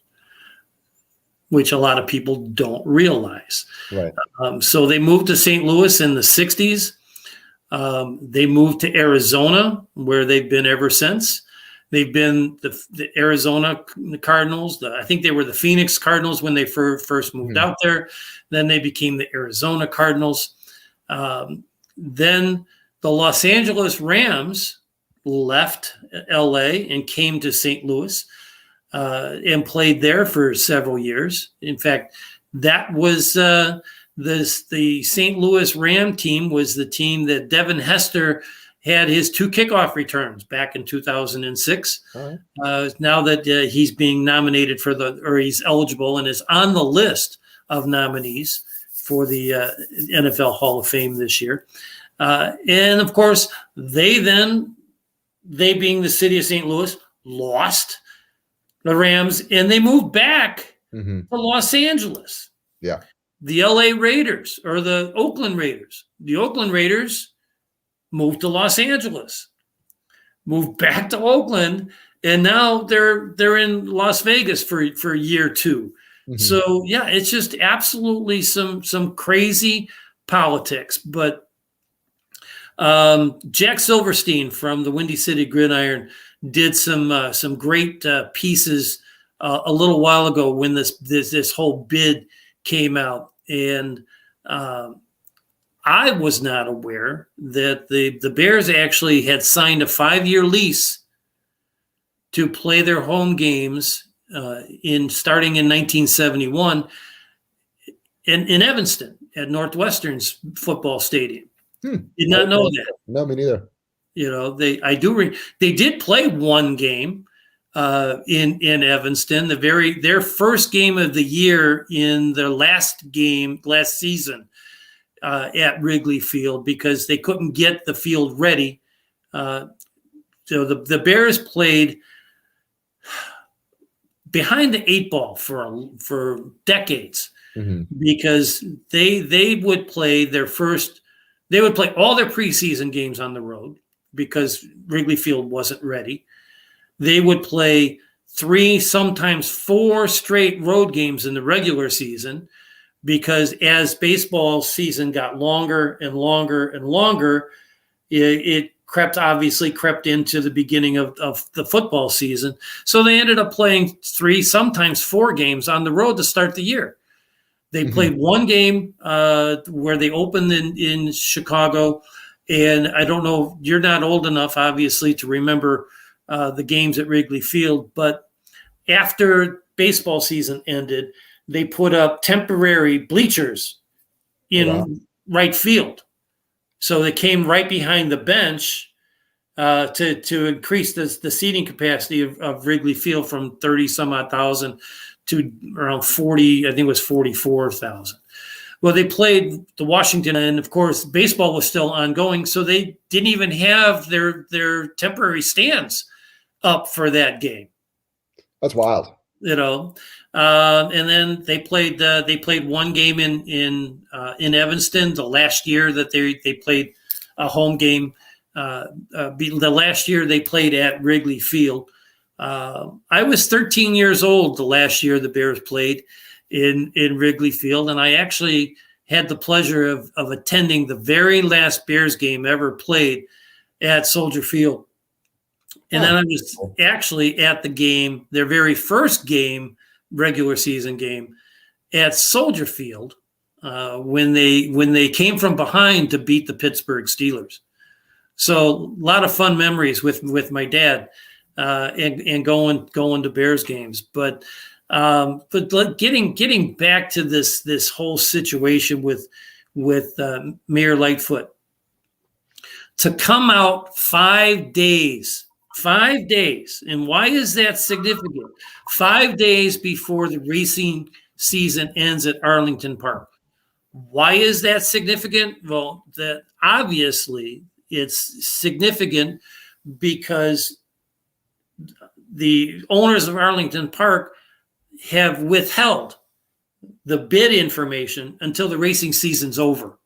which a lot of people don't realize. Right. So they moved to St. Louis in the 60s. They moved to Arizona, where they've been ever since. They've been the Arizona Cardinals. I think they were the Phoenix Cardinals when they first moved out there. Then they became the Arizona Cardinals. Then the Los Angeles Rams left LA and came to St. Louis and played there for several years. In fact, that was the St. Louis Ram team was the team that Devin Hester had his 2 kickoff returns back in 2006. Right. Now that he's being nominated or he's eligible and is on the list of nominees for the NFL Hall of Fame this year. And of course, they being the city of St. Louis, lost the Rams and they moved back to Los Angeles. Yeah. The LA Raiders or the Oakland Raiders. The Oakland Raiders moved to Los Angeles, moved back to Oakland, and now they're in Las Vegas for year 2. So yeah, it's just absolutely some crazy politics. But Jack Silverstein from the Windy City Gridiron did some great pieces a little while ago when this whole bid came out, and I was not aware that the Bears actually had signed a 5-year lease to play their home games starting in 1971 in Evanston at Northwestern's football stadium. Did not know that. No, me neither. You know, they did play one game in Evanston, their first game of the year in their last season at Wrigley Field because they couldn't get the field ready. So the Bears played behind the 8 ball for decades because they would play all their preseason games on the road because Wrigley Field wasn't ready. They would play 3, sometimes 4 straight road games in the regular season because as baseball season got longer and longer and longer, it crept into the beginning of the football season. So they ended up playing 3, sometimes 4 games on the road to start the year. They played one game where they opened in Chicago. And I don't know, you're not old enough, obviously, to remember the games at Wrigley Field. But after baseball season ended, they put up temporary bleachers in right field. So they came right behind the bench to increase the seating capacity of Wrigley Field from 30 some odd thousand to around 40, I think it was 44,000. Well, they played the Washington, and of course, baseball was still ongoing, so they didn't even have their temporary stands up for that game. That's wild. You know, and then they played one game in Evanston the last year that they played a home game. The last year they played at Wrigley Field. I was 13 years old the last year the Bears played in Wrigley Field, and I actually had the pleasure of attending the very last Bears game ever played at Soldier Field. And then I was actually at the game, their very first game, regular season game, at Soldier Field when they came from behind to beat the Pittsburgh Steelers. So a lot of fun memories with my dad and going to Bears games. But getting back to this whole situation with Mayor Lightfoot, to come out 5 days. 5 days. And why is that significant? 5 days before the racing season ends at Arlington Park. Why is that significant? Well, that obviously it's significant because the owners of Arlington Park have withheld the bid information until the racing season's over.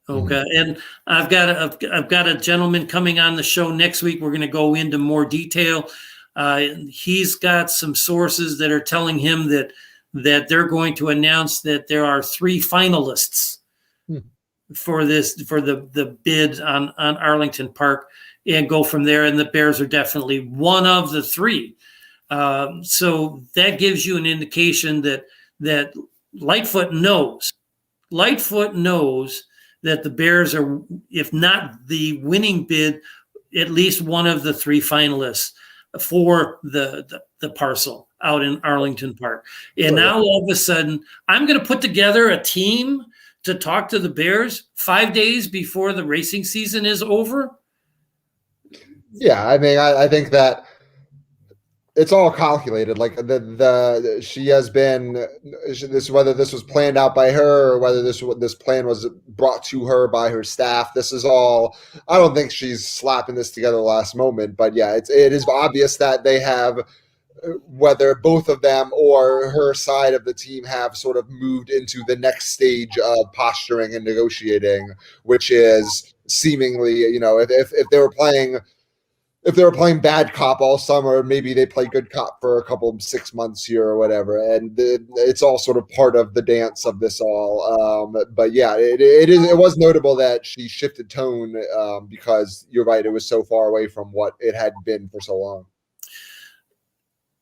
Okay, and I've got a gentleman coming on the show next week. We're going to go into more detail. He's got some sources that are telling him that they're going to announce that there are 3 finalists for the bid on Arlington Park, and go from there. And the Bears are definitely one of the 3. So that gives you an indication that Lightfoot knows that the Bears are, if not the winning bid, at least one of the 3 finalists for the parcel out in Arlington Park. And now all of a sudden, I'm going to put together a team to talk to the Bears 5 days before the racing season is over. Yeah, I mean, I think that it's all calculated. Like she has been whether this was planned out by her or whether this plan was brought to her by her staff. This is all. I don't think she's slapping this together last moment, but yeah, it is obvious that they have, whether both of them or her side of the team have sort of moved into the next stage of posturing and negotiating, which is seemingly, if they were playing. If they were playing bad cop all summer, maybe they play good cop for a couple of 6 months here or whatever. And it's all sort of part of the dance of this all. But yeah, it was notable that she shifted tone because you're right. It was so far away from what it had been for so long.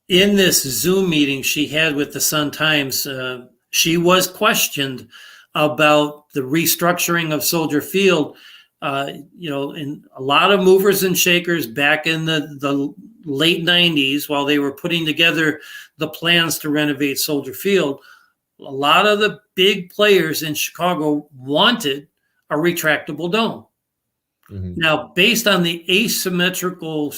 In this Zoom meeting she had with the Sun-Times, she was questioned about the restructuring of Soldier Field. In a lot of movers and shakers back in the late 90s, while they were putting together the plans to renovate Soldier Field, a lot of the big players in Chicago wanted a retractable dome. Now, based on the asymmetrical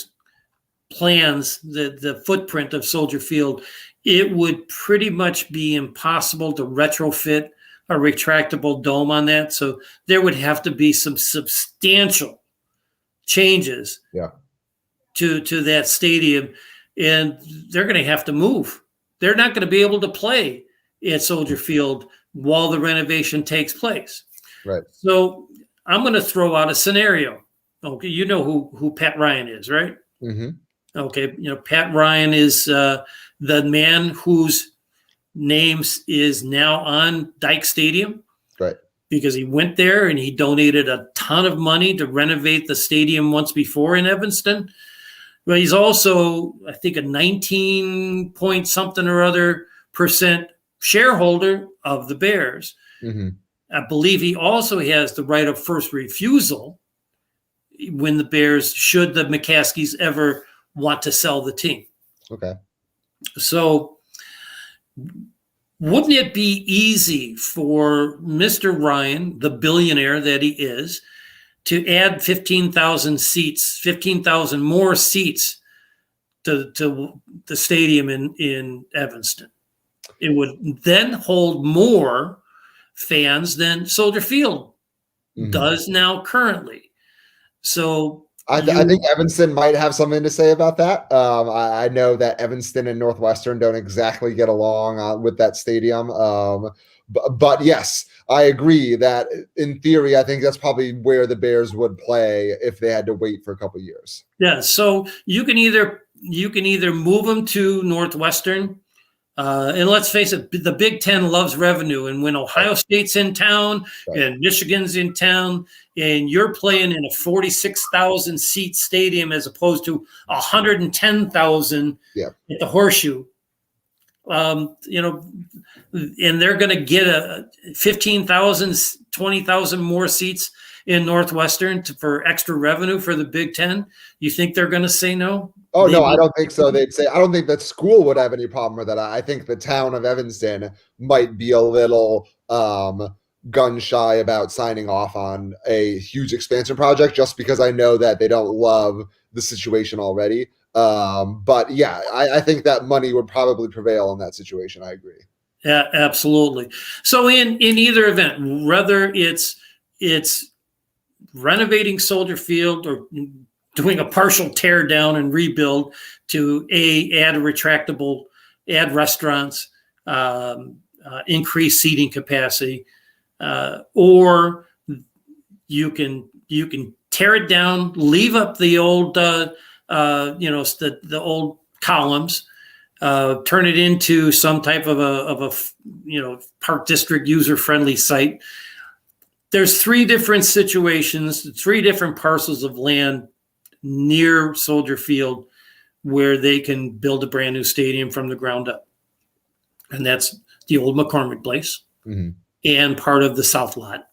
plans, the footprint of Soldier Field, it would pretty much be impossible to retrofit a retractable dome on that. So there would have to be some substantial changes to that stadium, and they're going to have to move. They're not going to be able to play at Soldier Field while the renovation takes place. Right. So I'm going to throw out a scenario. Okay, you know who Pat Ryan is, right? Okay, Pat Ryan is the man whose names is now on Dyke Stadium, right? Because he went there and he donated a ton of money to renovate the stadium once before in Evanston. But he's also, I think, a 19 point something or other % shareholder of the Bears. I believe he also has the right of first refusal when the Bears, should the McCaskies ever want to sell the team. Okay. So wouldn't it be easy for Mr. Ryan, the billionaire that he is, to add 15,000 seats, 15,000 more seats to the stadium in Evanston? It would then hold more fans than Soldier Field does now currently. So I think Evanston might have something to say about that. I know that Evanston and Northwestern don't exactly get along with that stadium. But yes, I agree that in theory, I think that's probably where the Bears would play if they had to wait for a couple of years. Yeah. So you can either move them to Northwestern. And let's face it, the Big Ten loves revenue. And when Ohio State's in town and Michigan's in town, and you're playing in a 46,000 seat stadium as opposed to 110,000 at the Horseshoe, and they're going to get a 15,000, 20,000 more seats in Northwestern for extra revenue for the Big Ten. You think they're going to say no? No, I don't think so. They'd say, I don't think that school would have any problem with that. I think the town of Evanston might be a little gun shy about signing off on a huge expansion project just because I know that they don't love the situation already. But yeah, I think that money would probably prevail in that situation. I agree. Yeah, absolutely. So in either event, whether it's renovating Soldier Field or doing a partial tear down and rebuild to add restaurants, increase seating capacity, or you can tear it down, leave up the old the old columns, turn it into some type of a park district user friendly site. There's 3 different situations, 3 different parcels of land near Soldier Field where they can build a brand new stadium from the ground up. And that's the old McCormick Place and part of the South Lot.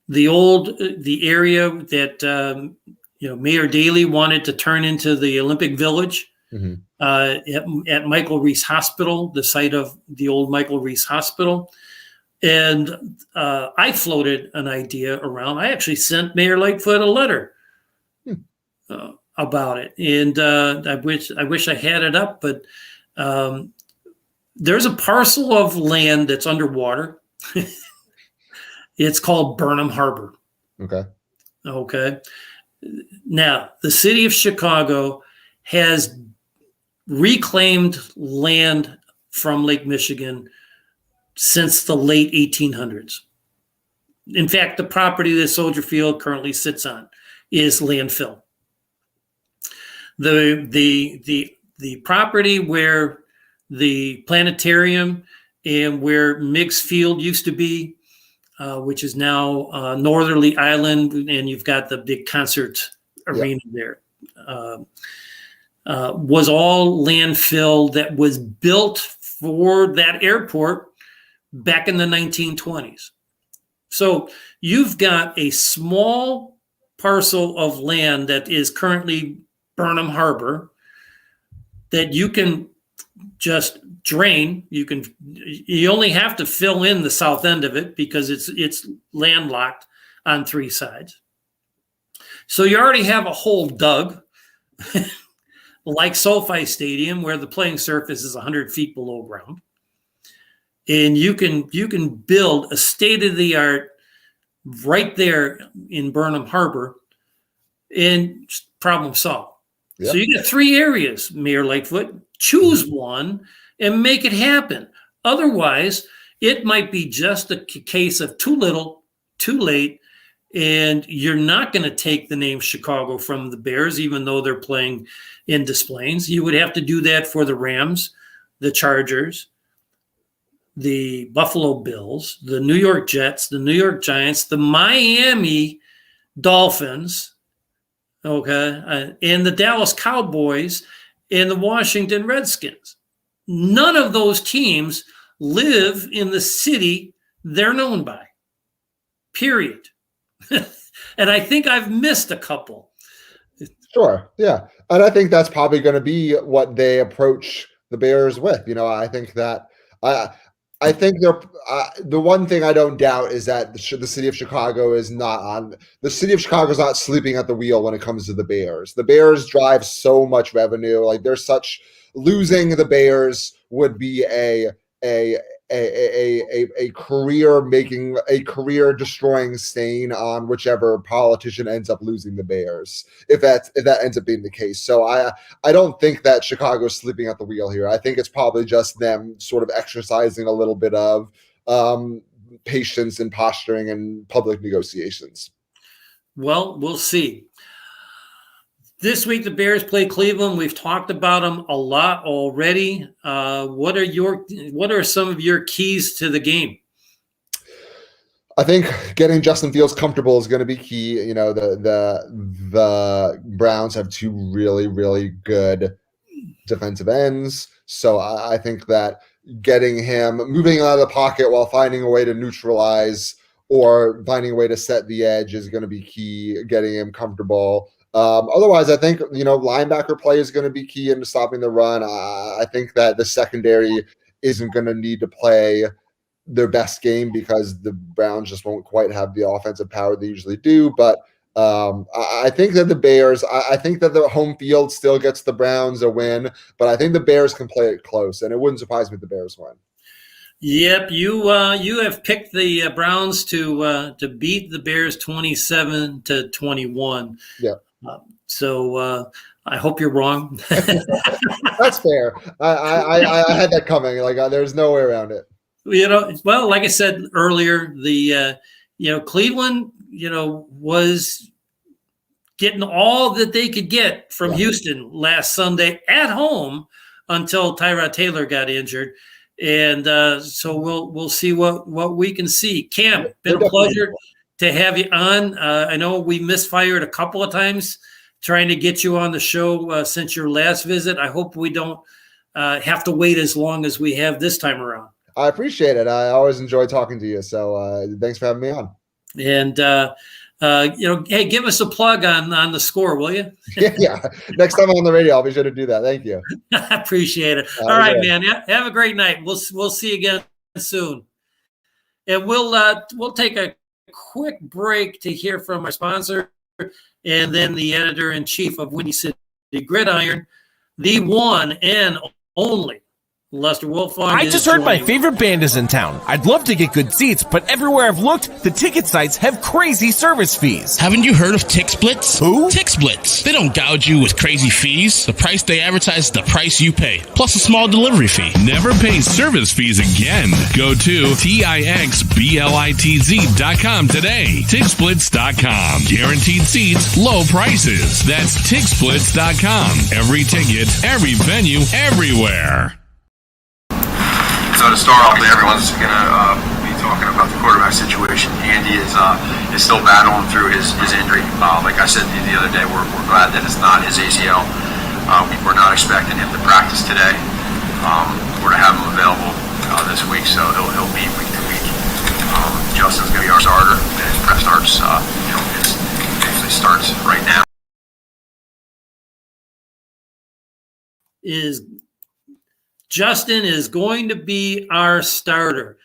The area that Mayor Daley wanted to turn into the Olympic Village at Michael Reese Hospital, the site of the old Michael Reese Hospital. And I floated an idea around. I actually sent Mayor Lightfoot a letter about it, and I wish I had it up. But there's a parcel of land that's underwater. It's called Burnham Harbor. Okay. Now, the city of Chicago has reclaimed land from Lake Michigan since the late 1800s. In fact, the property that Soldier Field currently sits on is landfill. The property where the planetarium and where Meigs Field used to be, which is now Northerly Island, and you've got the big concert arena there, was all landfill that was built for that airport back in the 1920s. So you've got a small parcel of land that is currently Burnham Harbor that you can just drain. You only have to fill in the south end of it because it's landlocked on 3 sides. So you already have a hole dug, like SoFi Stadium, where the playing surface is 100 feet below ground. And you can build a state-of-the-art right there in Burnham Harbor, and problem solved. Yep. So you got 3 areas, Mayor Lightfoot. Choose one and make it happen. Otherwise, it might be just a case of too little, too late, and you're not going to take the name Chicago from the Bears, even though they're playing in Des Plaines. You would have to do that for the Rams, the Chargers, the Buffalo Bills, the New York Jets, the New York Giants, the Miami Dolphins, and the Dallas Cowboys and the Washington Redskins. None of those teams live in the city they're known by, period. And I think I've missed a couple. Sure, yeah. And I think that's probably going to be what they approach the Bears with. I think that I think the one thing I don't doubt is that the city of Chicago is not sleeping at the wheel when it comes to the Bears. The Bears drive so much revenue. Like losing the Bears would be a career destroying stain on whichever politician ends up losing the Bears, if that ends up being the case. So I don't think that Chicago's sleeping at the wheel here. I think it's probably just them sort of exercising a little bit of patience and posturing and public negotiations. Well, we'll see. This week, the Bears play Cleveland. We've talked about them a lot already. What are some of your keys to the game? I think getting Justin Fields comfortable is going to be key. The Browns have 2 really, really good defensive ends. So I think that getting him moving out of the pocket while finding a way to neutralize or finding a way to set the edge is going to be key, getting him comfortable. Otherwise, I think, linebacker play is going to be key into stopping the run. I think that the secondary isn't going to need to play their best game because the Browns just won't quite have the offensive power they usually do. But I think that the Bears, I think that the home field still gets the Browns a win, but I think the Bears can play it close, and it wouldn't surprise me if the Bears win. Yep, you have picked the Browns to beat the Bears 27-21. Yeah. So I hope you're wrong. That's fair. I had that coming. There's no way around it. Well, like I said earlier, Cleveland, was getting all that they could get from Houston last Sunday at home until Tyrod Taylor got injured. And so we'll see what we can see. Cam, been a pleasure to have you on. I know we misfired a couple of times trying to get you on the show since your last visit. I hope we don't have to wait as long as we have this time around. I appreciate it. I always enjoy talking to you. So thanks for having me on. And, hey, give us a plug on the score, will you? Yeah. Next time I'm on the radio, I'll be sure to do that. Thank you. I appreciate it. All right, man. Have a great night. We'll see you again soon. And we'll take a quick break to hear from our sponsor and then the editor-in-chief of Windy City Gridiron, the one and only Lester Wiltfong. I just heard my favorite band is in town. I'd love to get good seats, but everywhere I've looked, the ticket sites have crazy service fees. Haven't you heard of TixSplits? Who? TixSplits. They don't gouge you with crazy fees. The price they advertise is the price you pay, plus a small delivery fee. Never pay service fees again. Go to TixBlitz.com today. TixSplits.com. Guaranteed seats, low prices. That's TixSplits.com. Every ticket, every venue, everywhere. So to start off, everyone's going to be talking about the quarterback situation. Andy is still battling through his injury. Like I said the other day, we're glad that it's not his ACL. We're not expecting him to practice today. We're to have him available this week, so he'll be week to week. Justin's going to be our starter, and his prep starts. It basically starts right now. Justin is going to be our starter.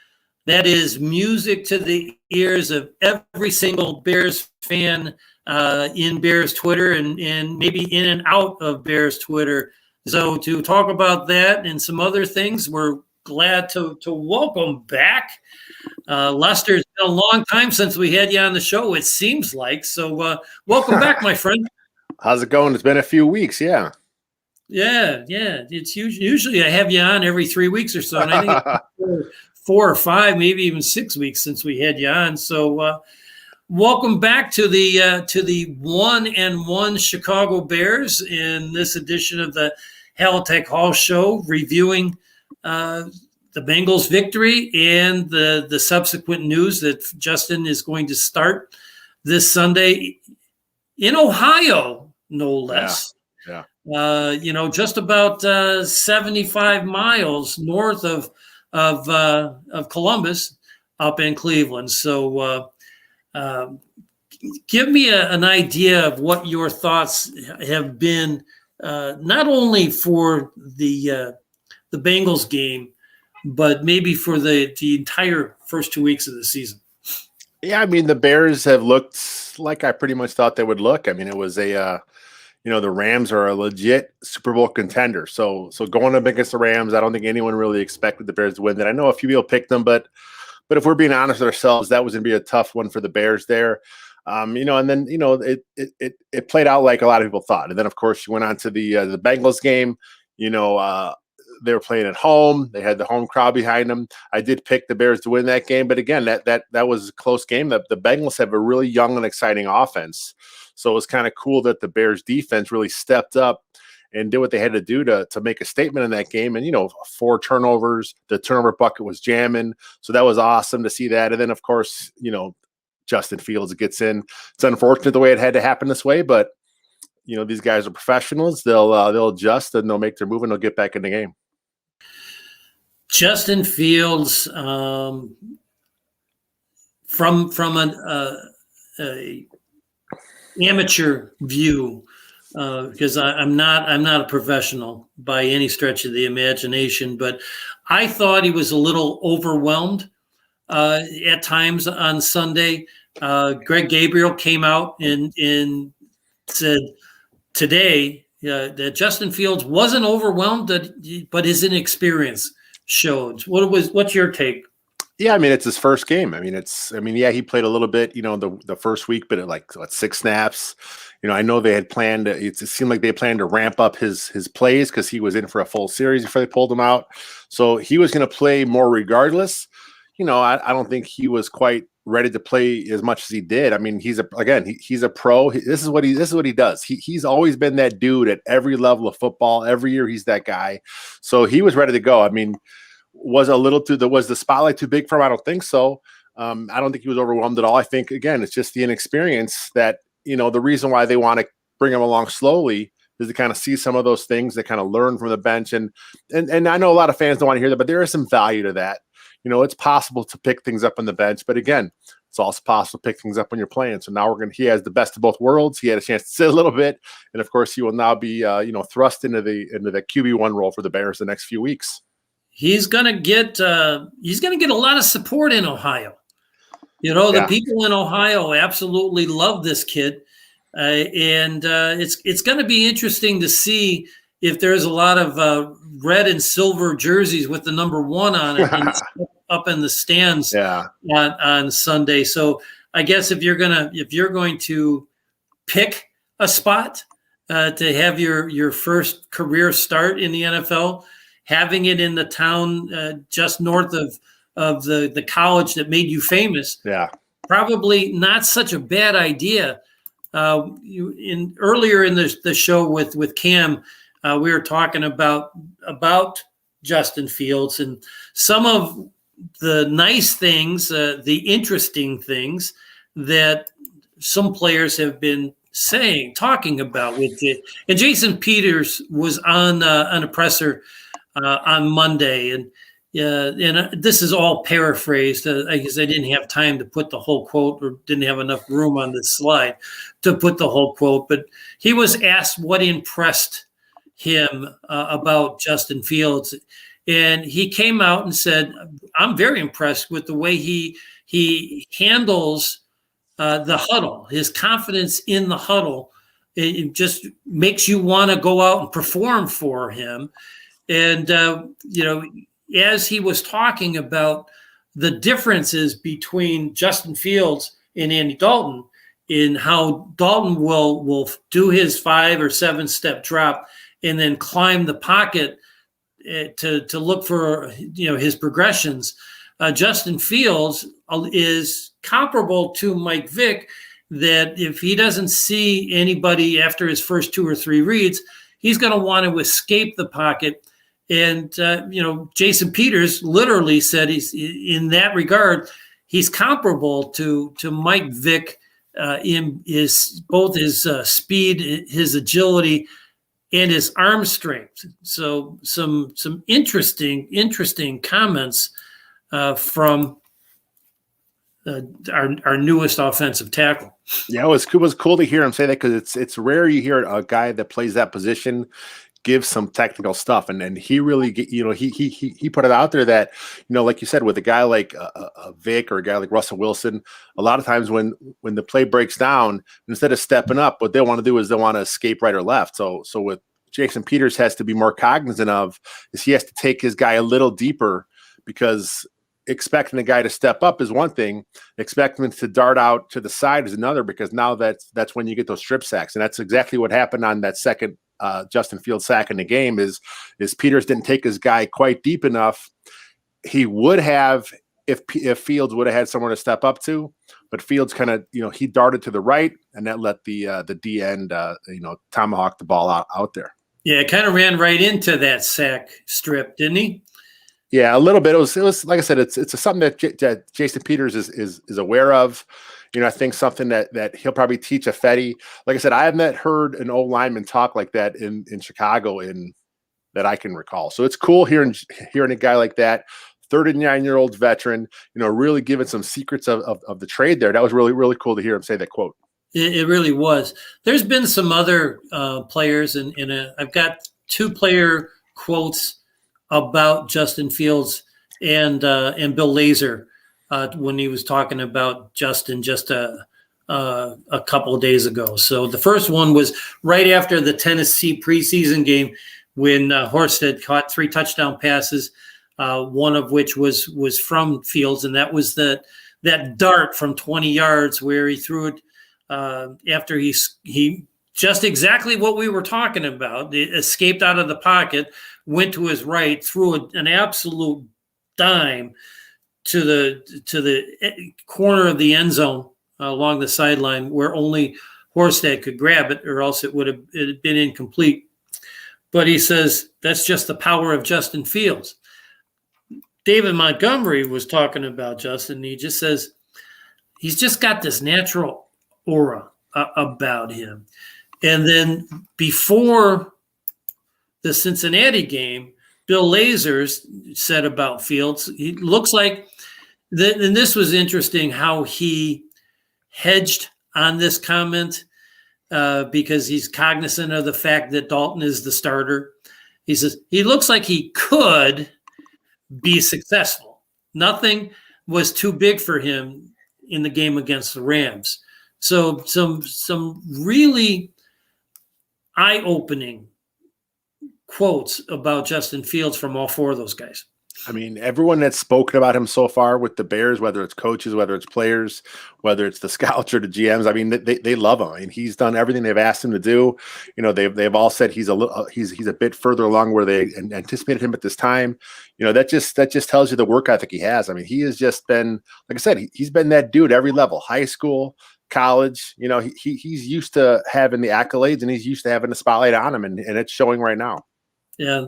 That is music to the ears of every single Bears fan in Bears Twitter and maybe in and out of Bears Twitter. So to talk about that and some other things, we're glad to welcome back. Lester, it's been a long time since we had you on the show, it seems like. So welcome back, my friend. How's it going? It's been a few weeks, yeah. Yeah. It's usually I have you on every 3 weeks or so. And I think it's 4 or 5, maybe even 6 weeks since we had you on. So welcome back to the 1-1 Chicago Bears in this edition of the Halatek Hall Show, reviewing the Bengals victory and the subsequent news that Justin is going to start this Sunday in Ohio, no less. Yeah. Just about 75 miles north of Columbus, up in Cleveland. So, give me an idea of what your thoughts have been, not only for the Bengals game, but maybe for the entire first 2 weeks of the season. Yeah, I mean, the Bears have looked like I pretty much thought they would look. I mean, it was the Rams are a legit Super Bowl contender. So going up against the Rams, I don't think anyone really expected the Bears to win that. I know a few people picked them, but if we're being honest with ourselves, that was going to be a tough one for the Bears there. And then, it played out like a lot of people thought. And then, of course, you went on to the Bengals game. They were playing at home. They had the home crowd behind them. I did pick the Bears to win that game. But again, that was a close game. The Bengals have a really young and exciting offense. So it was kind of cool that the Bears defense really stepped up and did what they had to do to make a statement in that game. And, 4 turnovers, the turnover bucket was jamming. So that was awesome to see that. And then, of course, Justin Fields gets in. It's unfortunate the way it had to happen this way, but, these guys are professionals. They'll adjust and they'll make their move and they'll get back in the game. Justin Fields, from an amateur view, because I'm not a professional by any stretch of the imagination, but I thought he was a little overwhelmed at times on Sunday. Greg Gabriel came out and said today that Justin Fields wasn't overwhelmed, but his inexperience showed. What's your take? Yeah, I mean, it's his first game. Yeah, he played a little bit, the first week, but like 6 snaps. I know they had planned. It seemed like they planned to ramp up his plays because he was in for a full series before they pulled him out. So he was going to play more regardless. I don't think he was quite ready to play as much as he did. I mean, he's a pro. This is what he does. He's always been that dude at every level of football. Every year he's that guy. So he was ready to go. I mean, was the spotlight too big for him? I don't think so. I don't think he was overwhelmed at all. I think, again, it's just the inexperience that, the reason why they want to bring him along slowly is to kind of see some of those things, that kind of learn from the bench. And I know a lot of fans don't want to hear that, but there is some value to that. It's possible to pick things up on the bench, but again, it's also possible to pick things up when you're playing. So now he has the best of both worlds. He had a chance to sit a little bit. And of course he will now be, thrust into the QB1 role for the Bears the next few weeks. He's going to get a lot of support in Ohio. The people in Ohio absolutely love this kid. And it's going to be interesting to see if there's a lot of red and silver jerseys with the number 1 on it up in the stands on Sunday. So I guess if you're going to pick a spot to have your first career start in the NFL, having it in the town just north of the college that made you famous, probably not such a bad idea. Earlier in the show with Cam, we were talking about Justin Fields and some of the nice things, the interesting things that some players have been talking about with it. And Jason Peters was on a presser on Monday, and this is all paraphrased because I didn't have time to put the whole quote, or didn't have enough room on this slide to put the whole quote. But he was asked what impressed him about Justin Fields, and he came out and said, "I'm very impressed with the way he handles the huddle. His confidence in the huddle, it just makes you want to go out and perform for him." And as he was talking about the differences between Justin Fields and Andy Dalton, in how Dalton will do his 5 or 7 step drop and then climb the pocket to look for his progressions. Justin Fields is comparable to Mike Vick, that if he doesn't see anybody after his first 2 or 3 reads, he's going to want to escape the pocket. And, Jason Peters literally said in that regard, he's comparable to Mike Vick in both his speed, his agility, and his arm strength. So some interesting comments from our newest offensive tackle. Yeah, it was cool to hear him say that, because it's rare you hear a guy that plays that position give some technical stuff, and he really he put it out there that, like you said, with a guy like a Vic or a guy like Russell Wilson, a lot of times when the play breaks down, instead of stepping up, what they want to do is they want to escape right or left. So with Jason Peters has to be more cognizant of is he has to take his guy a little deeper, because expecting the guy to step up is one thing, expecting him to dart out to the side is another, because now that's when you get those strip sacks. And that's exactly what happened on that second Justin Fields sack in the game is Peters didn't take his guy quite deep enough. He would have if Fields would have had someone to step up to, but Fields kind of, he darted to the right, and that let the D end, tomahawk the ball out there. Yeah, it kind of ran right into that sack strip, didn't he? Yeah, a little bit. It was like I said, it's something that Jason Peters is aware of. I think something that he'll probably teach Fetty. Like I said, I have not heard an old lineman talk like that in Chicago that I can recall. So it's cool hearing a guy like that, 39-year-old veteran, really giving some secrets of the trade there. That was really, really cool to hear him say that quote. It really was. There's been some other players, and I've got 2 player quotes about Justin Fields and Bill Lazor when he was talking about Justin just a couple of days ago. So the first one was right after the Tennessee preseason game when Horsted caught 3 touchdown passes. one of which was from Fields, and that was that dart from 20 yards where he threw it after he just exactly what we were talking about. It escaped out of the pocket, went to his right, threw an absolute dime to the corner of the end zone along the sideline where only Horsted could grab it, or else it had been incomplete. But he says that's just the power of Justin Fields. David Montgomery was talking about Justin, and he just says he's just got this natural aura about him. And then before the Cincinnati game, Bill Lazors said about Fields, he looks like, and this was interesting how he hedged on this comment because he's cognizant of the fact that Dalton is the starter. He says he looks like he could be successful. Nothing was too big for him in the game against the Rams. So some really eye-opening quotes about Justin Fields from all four of those guys. I mean, everyone that's spoken about him so far with the Bears, whether it's coaches, whether it's players, whether it's the scouts or the GMs, I mean, they love him. I mean, he's done everything they've asked him to do. You know, they've all said he's a bit further along where they anticipated him at this time. You know, that just tells you the work ethic he has. I mean, he has just been, like I said, he's been that dude every level, high school, college. You know, he's used to having the accolades, and he's used to having the spotlight on him, and it's showing right now. Yeah.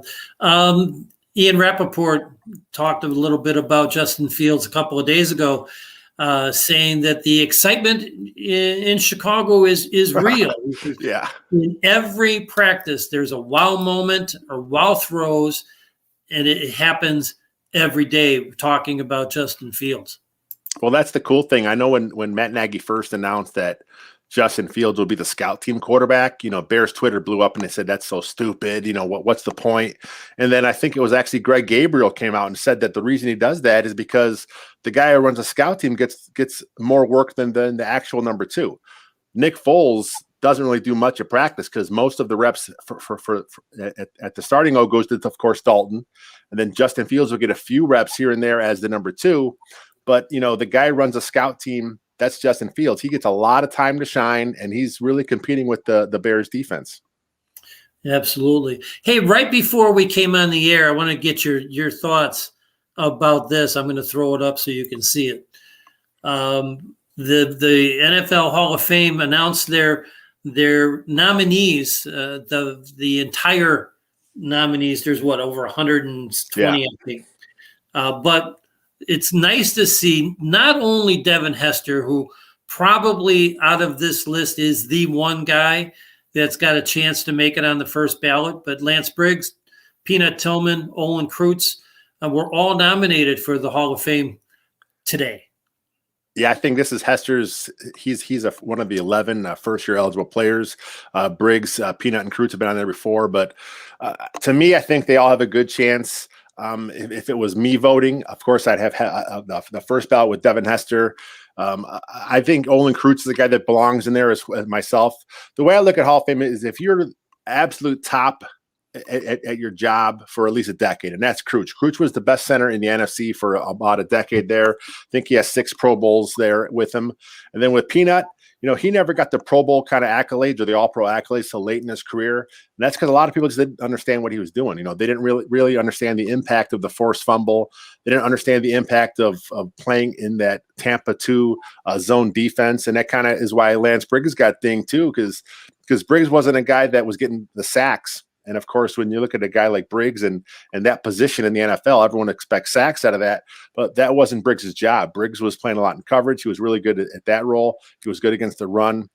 Ian Rappaport talked a little bit about Justin Fields a couple of days ago, saying that the excitement in Chicago is real. Yeah. In every practice, there's a wow moment or wow throws, and it happens every day. We're talking about Justin Fields. Well, that's the cool thing. I know when Matt Nagy first announced that Justin Fields will be the scout team quarterback, you know, Bears Twitter blew up and they said, that's so stupid. You know, what's the point? And then I think it was actually Greg Gabriel came out and said that the reason he does that is because the guy who runs a scout team gets more work than the actual number two. Nick Foles doesn't really do much of practice because most of the reps at the starting O goes to, of course, Dalton. And then Justin Fields will get a few reps here and there as the number two. But, you know, the guy who runs a scout team, that's Justin Fields. He gets a lot of time to shine, and he's really competing with the Bears defense. Absolutely. Hey, right before we came on the air, I want to get your thoughts about this. I'm going to throw it up so you can see it. The NFL Hall of Fame announced their nominees, the entire nominees. There's over 120, I think. But it's nice to see not only Devin Hester, who probably out of this list is the one guy that's got a chance to make it on the first ballot, but Lance Briggs, Peanut Tillman, Olin Kreutz were all nominated for the Hall of Fame today. Yeah, I think this is Hester's. He's one of the 11 first-year eligible players. Briggs, Peanut, and Kreutz have been on there before, but to me, I think they all have a good chance. If it was me voting, of course, I'd have the first ballot with Devin Hester. I think Olin Kreutz is the guy that belongs in there as myself. The way I look at Hall of Fame is if you're absolute top at your job for at least a decade, and that's Kreutz. Kreutz was the best center in the NFC for about a decade there. I think he has 6 Pro Bowls there with him. And then with Peanut, you know, he never got the Pro Bowl kind of accolades or the All-Pro accolades till late in his career. And that's because a lot of people just didn't understand what he was doing. You know, they didn't really understand the impact of the forced fumble. They didn't understand the impact of playing in that Tampa 2 zone defense. And that kind of is why Lance Briggs got dinged too, because Briggs wasn't a guy that was getting the sacks. And of course, when you look at a guy like Briggs and that position in the NFL, everyone expects sacks out of that, but that wasn't Briggs' job. Briggs was playing a lot in coverage. He was really good at that role. He was good against the run.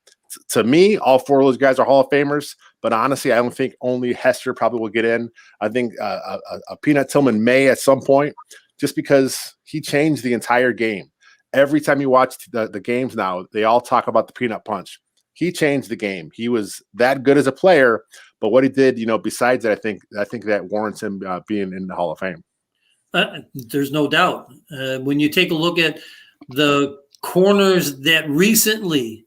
To me, all 4 of those guys are Hall of Famers, but honestly, I don't think only Hester probably will get in. I think a Peanut Tillman may at some point, just because he changed the entire game. Every time you watch the games now, they all talk about the Peanut Punch. He changed the game. He was that good as a player, but what he did, you know, besides that, I think that warrants him being in the Hall of Fame. There's no doubt. When you take a look at the corners that recently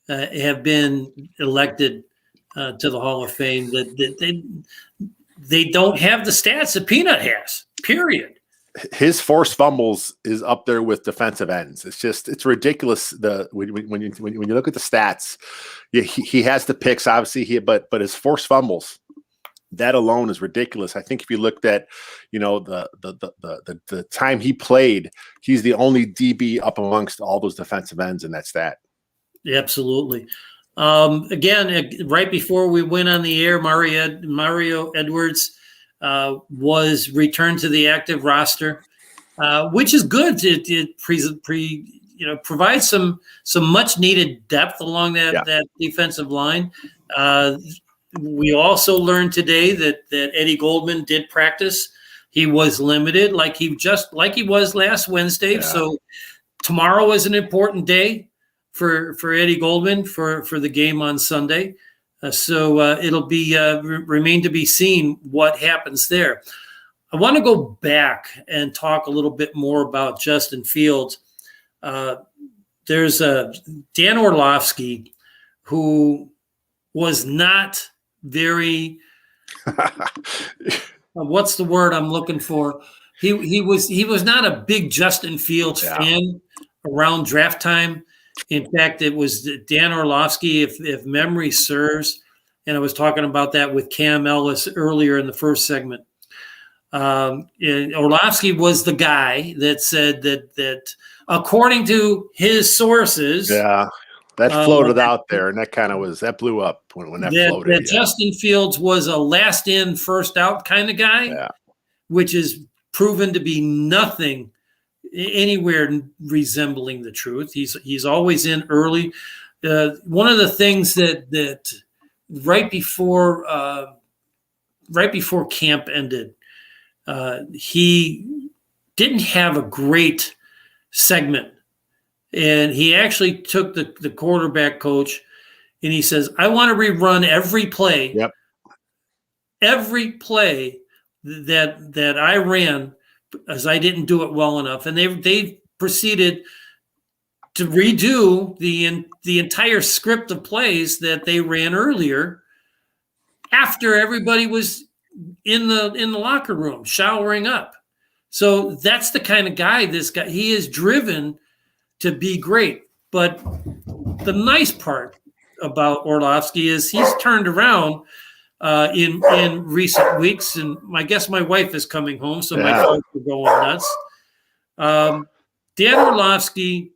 have been elected to the Hall of Fame, that they don't have the stats that Peanut has, period. his forced fumbles is up there with defensive ends. It's ridiculous. When you look at the stats, he has the picks, obviously, but his forced fumbles, that alone is ridiculous. I think if you looked at, the time he played, he's the only DB up amongst all those defensive ends in that stat. Absolutely. Again, right before we went on the air, Mario Edwards was returned to the active roster, which is good. It provides some much needed depth along that defensive line. We also learned today that Eddie Goldman did practice. He was limited, like he was last Wednesday. Yeah. So tomorrow is an important day for Eddie Goldman for the game on Sunday. So it'll be remain to be seen what happens there. I want to go back and talk a little bit more about Justin Fields. There's Dan Orlovsky, who was not very what's the word I'm looking for? He was not a big Justin Fields fan around draft time. In fact, it was Dan Orlovsky, if memory serves, and I was talking about that with Cam Ellis earlier in the first segment. Orlovsky was the guy that said that according to his sources, that floated out there, and that blew up when that floated. That Justin Fields was a last in, first out kind of guy, which is proven to be nothing anywhere resembling the truth. He's always in early. One of the things that right before camp ended, he didn't have a great segment. And he actually took the quarterback coach and he says, I want to rerun every play. Yep. Every play that I ran, as I didn't do it well enough. And they proceeded to redo the entire script of plays that they ran earlier after everybody was in the locker room showering up. So that's the kind of guy he is driven to be great. But the nice part about Orlovsky is he's turned around in recent weeks, and I guess my wife is coming home, so my folks are going nuts. Dan Orlovsky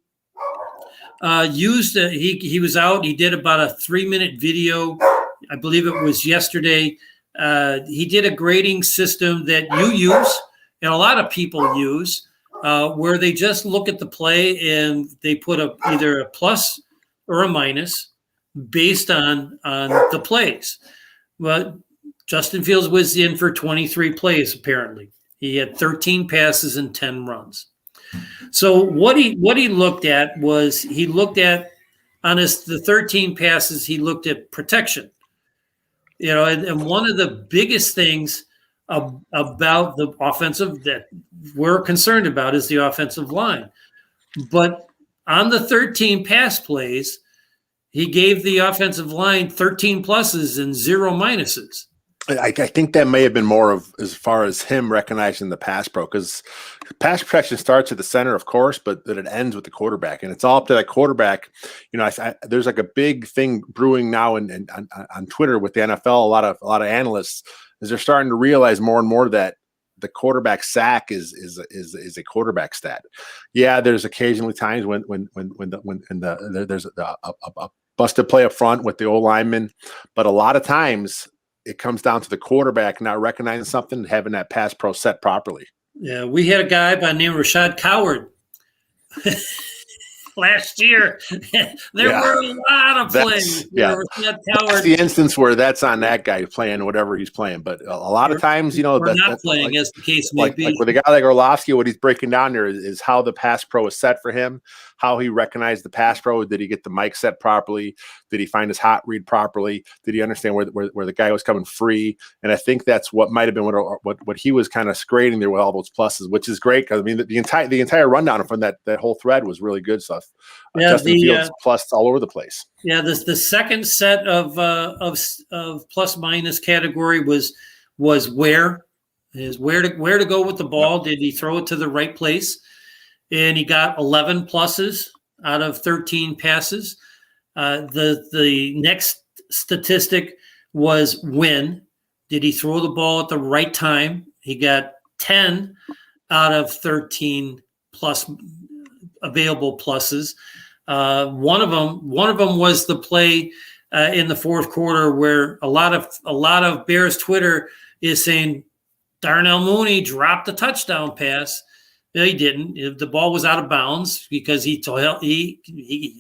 he was out. He did about a 3-minute video. I believe it was yesterday. He did a grading system that you use and a lot of people use, where they just look at the play and they put either a plus or a minus based on the plays. Well, Justin Fields was in for 23 plays, apparently. He had 13 passes and 10 runs. So what he looked at was on the 13 passes, he looked at protection. And one of the biggest things about the offensive that we're concerned about is the offensive line. But on the 13 pass plays, he gave the offensive line 13 pluses and 0 minuses. I think that may have been more of as far as him recognizing the pass pro, because pass protection starts at the center, of course, but then it ends with the quarterback, and it's all up to that quarterback. There's like a big thing brewing now on Twitter with the NFL. A lot of analysts is they're starting to realize more and more that the quarterback sack is a quarterback stat. Yeah, there's occasionally times when there's a busted play up front with the old lineman, but a lot of times it comes down to the quarterback not recognizing something and having that pass pro set properly. Yeah, we had a guy by the name of Rashad Coward last year. There were a lot of plays. That's the instance where that's on that guy playing whatever he's playing. But a lot of times, not playing, like, as the case may be. Like with a guy like Orlovsky, what he's breaking down there is how the pass pro is set for him, how he recognized the pass pro. Did he get the mic set properly? Did he find his hot read properly? Did he understand where the guy was coming free? And I think that's what might have been what he was kind of grading there with all those pluses, which is great, because I mean the entire rundown from that whole thread was really good stuff. Justin Fields plus all over the place. Yeah, the second set of plus minus category was where. is where to go with the ball. Did he throw it to the right place? And he got 11 pluses out of 13 passes. The next statistic was when. Did he throw the ball at the right time? He got 10 out of 13 plus available pluses. One of them was the play in the fourth quarter where a lot of Bears Twitter is saying Darnell Mooney dropped the touchdown pass. No, he didn't. The ball was out of bounds because he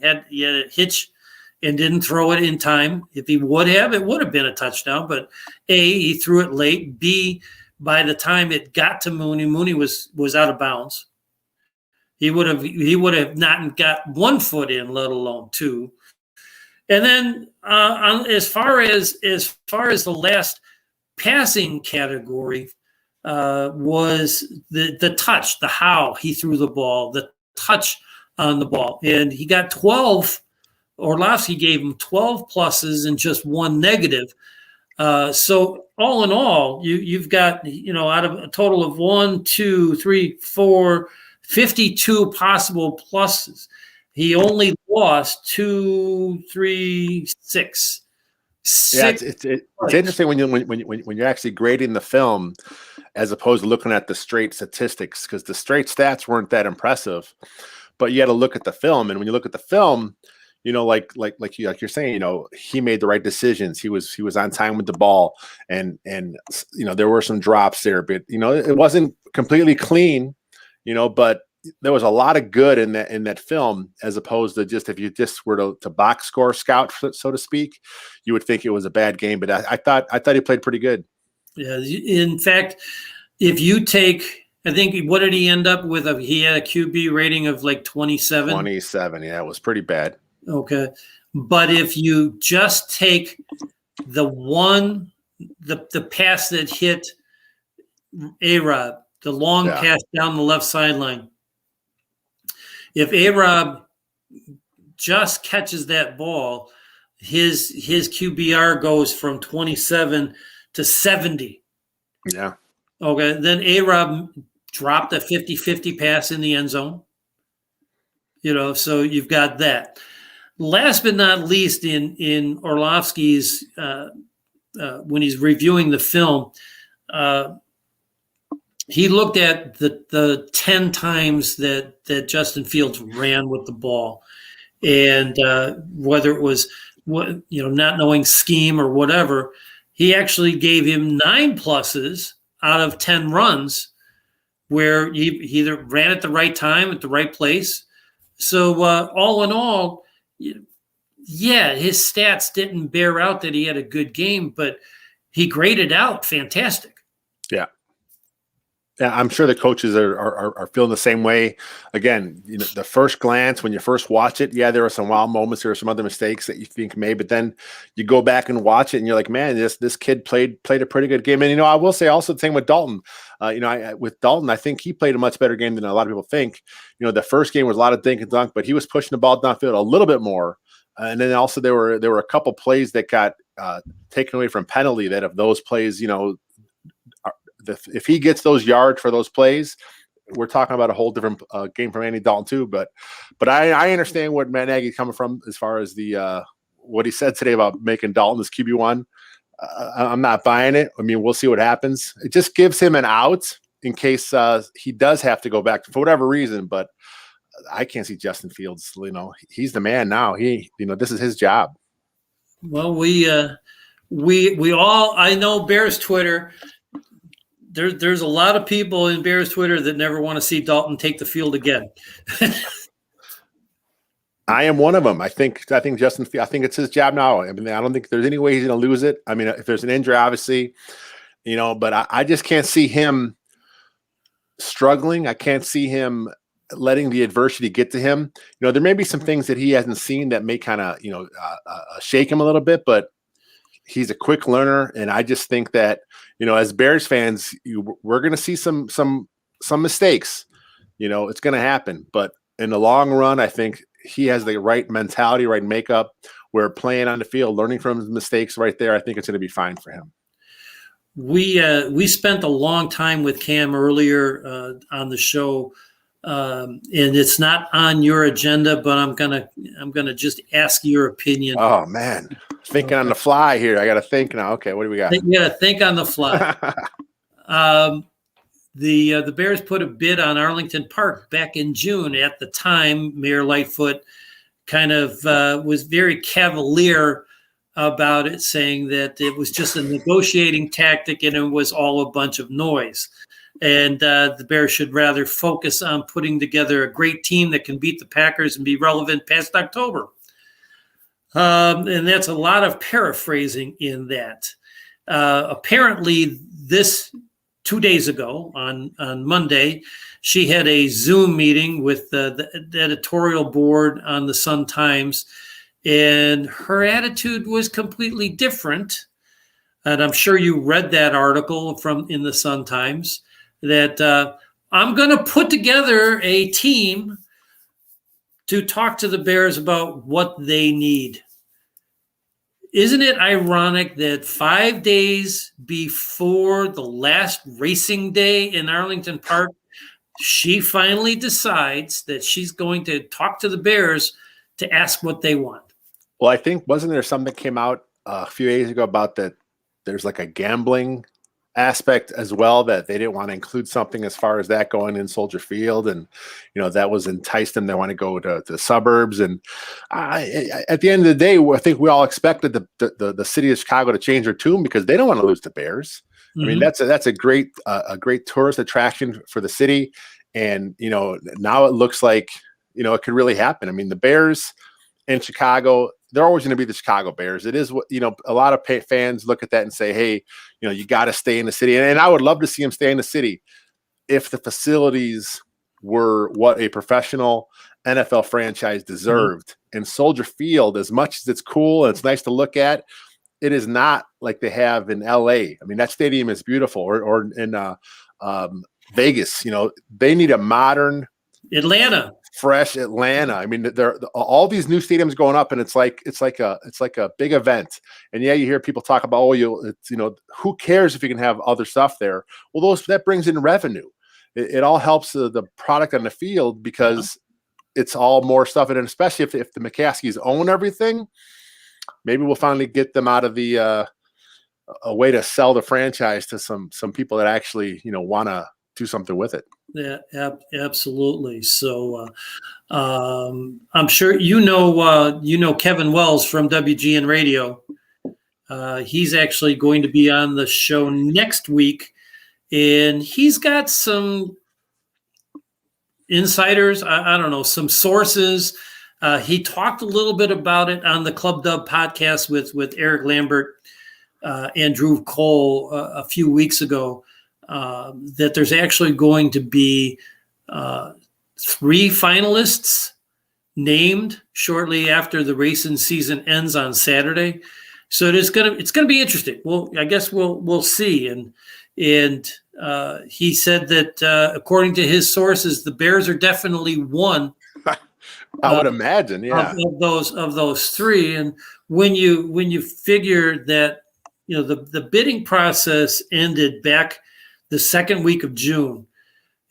had a hitch and didn't throw it in time. If he would have, it would have been a touchdown. But A, he threw it late. B, by the time it got to Mooney, Mooney was out of bounds. He would have not got 1 foot in, let alone 2. And then as far as the last passing category was the touch, the how he threw the ball, the touch on the ball, and he got 12. Orlovsky gave him 12 pluses and just 1 negative. So all in all, you've got, out of a total of 1, 2, 3, 4, 52 possible pluses. He only lost 2, 3, 6. Yeah, it's interesting when you're actually grading the film as opposed to looking at the straight statistics, because the straight stats weren't that impressive. But you had to look at the film, and when you look at the film, like you're saying, he made the right decisions. He was on time with the ball, and there were some drops there, but it wasn't completely clean, but there was a lot of good in that film, as opposed to just if you just were to box score scout, so to speak, you would think it was a bad game. But I thought he played pretty good. Yeah. In fact, if you take, I think, what did he end up with? He had a QB rating of like 27. 27. Yeah, it was pretty bad. Okay. But if you just take the pass that hit A-Rob, the long pass down the left sideline, if A-Rob just catches that ball, his QBR goes from 27 to 70. Yeah. Okay. Then A-Rob dropped a 50-50 pass in the end zone. So you've got that. Last but not least, in Orlovsky's when he's reviewing the film, he looked at the 10 times that Justin Fields ran with the ball, and whether it was not knowing scheme or whatever, he actually gave him 9 pluses out of 10 runs where he either ran at the right time at the right place. So all in all, his stats didn't bear out that he had a good game, but he graded out fantastic. Yeah. Yeah, I'm sure the coaches are feeling the same way. Again, the first glance when you first watch it, there are some wild moments, there are some other mistakes that you think made, but then you go back and watch it, and you're like, man, this kid played a pretty good game. And I will say also the same with Dalton. With Dalton, I think he played a much better game than a lot of people think. The first game was a lot of dink and dunk, but he was pushing the ball downfield a little bit more. And then also there were a couple plays that got taken away from penalty. That of those plays, if he gets those yards for those plays, we're talking about a whole different game from Andy Dalton too. But I understand what Matt Nagy's coming from as far as the what he said today about making Dalton his QB1. I'm not buying it. I mean, we'll see what happens. It just gives him an out in case he does have to go back for whatever reason. But I can't see Justin Fields. He's the man now. This is his job. Well, we all, I know Bears Twitter. There's a lot of people in Bears Twitter that never want to see Dalton take the field again. I am one of them. I think Justin. I think it's his job now. I mean, I don't think there's any way he's going to lose it. I mean, if there's an injury, obviously, but I just can't see him struggling. I can't see him letting the adversity get to him. There may be some things that he hasn't seen that may kind of shake him a little bit, but he's a quick learner, and I just think that as Bears fans, we're going to see some mistakes. It's going to happen, but in the long run, I think he has the right mentality, right makeup. Where playing on the field, learning from his mistakes right there, I think it's going to be fine for him. we spent a long time with Cam earlier on the show, and it's not on your agenda, but I'm gonna just ask your opinion. Oh man, thinking on the fly here. I got to think now. Okay, what do we got? You got to think on the fly. The Bears put a bid on Arlington Park back in June. At the time, Mayor Lightfoot kind of was very cavalier about it, saying that it was just a negotiating tactic and it was all a bunch of noise. And the Bears should rather focus on putting together a great team that can beat the Packers and be relevant past October. And that's a lot of paraphrasing in that. Apparently, this 2 days ago on Monday, she had a Zoom meeting with the editorial board on the Sun-Times, and her attitude was completely different. And I'm sure you read that article in the Sun-Times, that I'm going to put together a team to talk to the Bears about what they need. Isn't it ironic that 5 days before the last racing day in Arlington Park, she finally decides that she's going to talk to the Bears to ask what they want? Well, I think, wasn't there something that came out a few days ago about that there's like a gambling aspect as well, that they didn't want to include something as far as that going in Soldier Field, and that was enticed them. They want to go to the suburbs, and at the end of the day, I think we all expected the city of Chicago to change their tune because they don't want to lose the Bears. I mean, that's a great tourist attraction for the city, and now it looks like it could really happen. I mean, the Bears in Chicago, they're always going to be the Chicago Bears. It is what, a lot of fans look at that and say, hey, you got to stay in the city. And I would love to see them stay in the city if the facilities were what a professional NFL franchise deserved. And Soldier Field, as much as it's cool and it's nice to look at, it is not like they have in LA. I mean, that stadium is beautiful, or in Vegas. They need a modern Atlanta. Fresh Atlanta. I mean, there all these new stadiums going up, and it's like a big event. And yeah, you hear people talk about, who cares if you can have other stuff there? Well, that brings in revenue. It all helps the product on the field because it's all more stuff. And especially if the McCaskies own everything, maybe we'll finally get them out of the a way to sell the franchise to some people that actually want to do something with it. Yeah, absolutely. So I'm sure Kevin Wells from WGN Radio. He's actually going to be on the show next week, and he's got some insiders. I don't know, some sources. He talked a little bit about it on the Club Dub podcast with Eric Lambert, and Drew Cole a few weeks ago. That there's actually going to be 3 finalists named shortly after the racing season ends on Saturday. So it's gonna be interesting. Well, I guess we'll see. And he said that according to his sources, the Bears are definitely one. I would imagine, yeah, of those 3. And when you figure that the bidding process ended back the second week of June,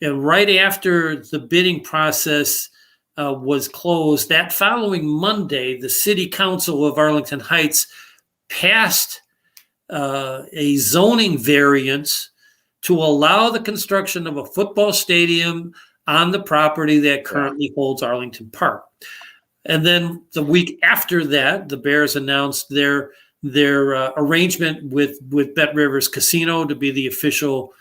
and right after the bidding process was closed, that following Monday, the City Council of Arlington Heights passed a zoning variance to allow the construction of a football stadium on the property that currently holds Arlington Park. And then the week after that, the Bears announced their arrangement with Bet Rivers Casino to be the official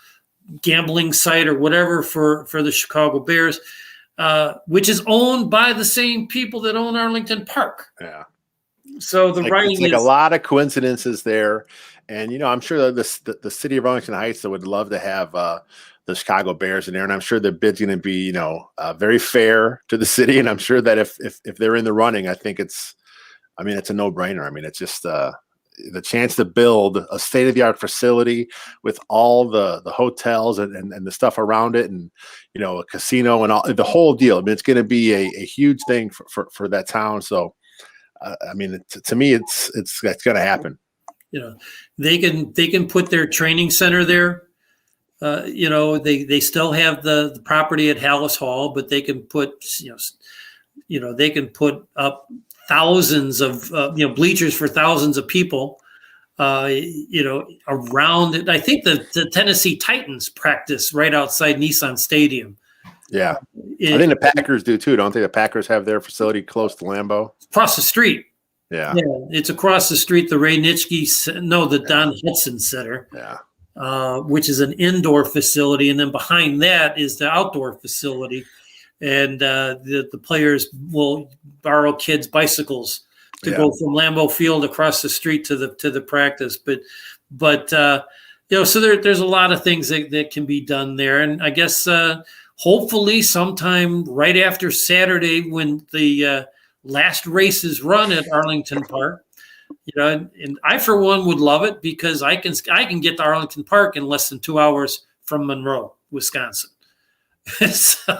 gambling site or whatever for the Chicago Bears, which is owned by the same people that own Arlington Park. Yeah. So the writing is a lot of coincidences there, and I'm sure that the city of Arlington Heights would love to have the Chicago Bears in there, and I'm sure the bid's going to be very fair to the city, and I'm sure that if they're in the running, I think it's a no-brainer. I mean, it's just the chance to build a state-of-the-art facility with all the hotels and the stuff around it, and a casino and all the whole deal. I mean, it's going to be a huge thing for that town. So, to me, it's going to happen. You know, they can put their training center there. You know, they still have the property at Hallis Hall, but they can put they can put up thousands of bleachers for thousands of people. Around it. I think the Tennessee Titans practice right outside Nissan Stadium. Yeah, I think the Packers do too. Don't they? The Packers have their facility close to Lambeau, across the street. Yeah, it's across the street. The Don Hudson Center. Yeah, which is an indoor facility, and then behind that is the outdoor facility, and the players will borrow kids' bicycles to go from Lambeau Field across the street to the practice. But so there's a lot of things that can be done there, and I guess hopefully sometime right after Saturday when the last race is run at Arlington Park. And I, for one, would love it because I can get to Arlington Park in less than 2 hours from Monroe, Wisconsin. So,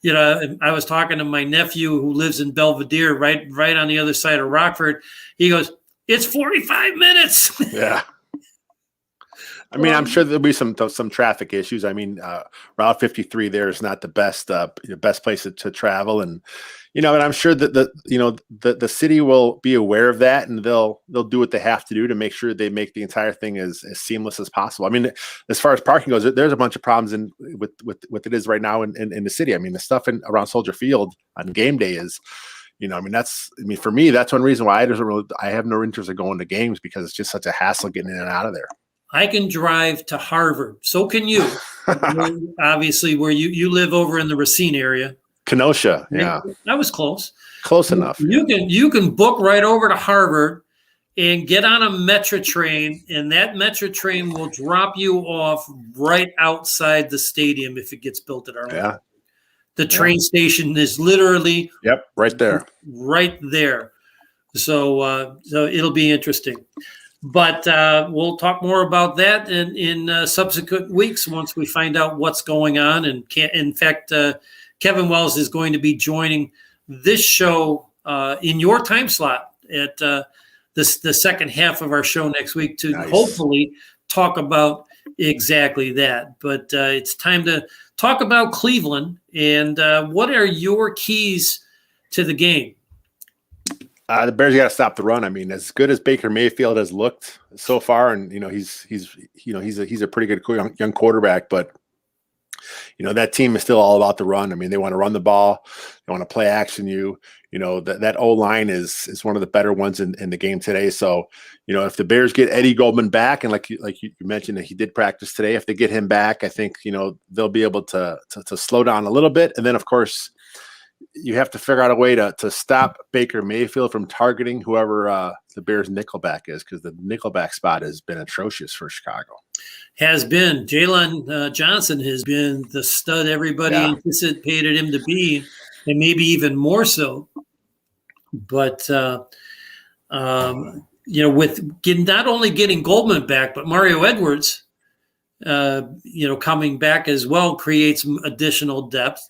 I was talking to my nephew who lives in Belvedere, right on the other side of Rockford. He goes, "It's 45 minutes." Yeah. I mean, I'm sure there'll be some traffic issues. I mean, Route 53 there is not the best place to travel, and and I'm sure that the city will be aware of that, and they'll do what they have to do to make sure they make the entire thing as seamless as possible. I mean, as far as parking goes, there's a bunch of problems with it is right now in the city. I mean, the stuff around Soldier Field on game day is. For me, that's one reason why I have no interest in going to games because it's just such a hassle getting in and out of there. I can drive to Harvard. So can you. Obviously, where you live over in the Racine area. Kenosha, yeah. That was close. Close enough. You can book right over to Harvard and get on a Metro train, and that Metro train will drop you off right outside the stadium if it gets built at Arlington. Yeah. The train station is literally right there. Right there. So it'll be interesting. But we'll talk more about that in subsequent weeks once we find out what's going on. And in fact, Kevin Wells is going to be joining this show in your time slot at the second half of our show next week to hopefully talk about exactly that. But it's time to talk about Cleveland. And what are your keys to the game? The Bears got to stop the run. I mean, as good as Baker Mayfield has looked so far, and he's a pretty good young quarterback, but that team is still all about the run. I mean, they want to run the ball, they want to play action you. That O line is one of the better ones in the game today. So, if the Bears get Eddie Goldman back, and like you mentioned that he did practice today, if they get him back, I think they'll be able to slow down a little bit, and then of course. You have to figure out a way to stop Baker Mayfield from targeting whoever the Bears nickelback is, because the nickelback spot has been atrocious for Chicago. Has been. Jalen Johnson has been the stud everybody anticipated him to be, and maybe even more so. But, with not only getting Goldman back, but Mario Edwards, coming back as well creates additional depth.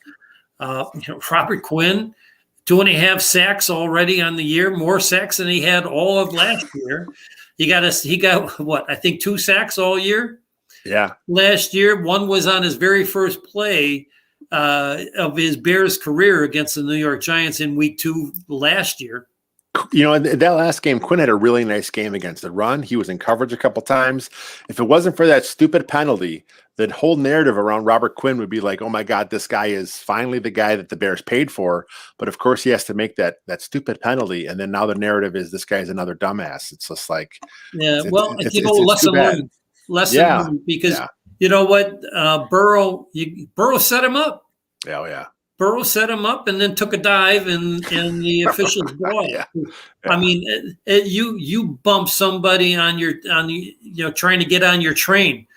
Robert Quinn, 2.5 sacks already on the year, more sacks than he had all of last year. He got what? I think 2 sacks all year. Yeah. Last year, one was on his very first play of his Bears career against the New York Giants in week 2 last year. That last game, Quinn had a really nice game against the run. He was in coverage a couple times. If it wasn't for that stupid penalty, the whole narrative around Robert Quinn would be like, oh my God, this guy is finally the guy that the Bears paid for. But of course he has to make that stupid penalty. And then now the narrative is this guy's another dumbass. It's just like, lesson learned. Because you know what? Burrow set him up. Oh yeah. Burrow set him up and then took a dive and the officials ball. I mean, you bump somebody on trying to get on your train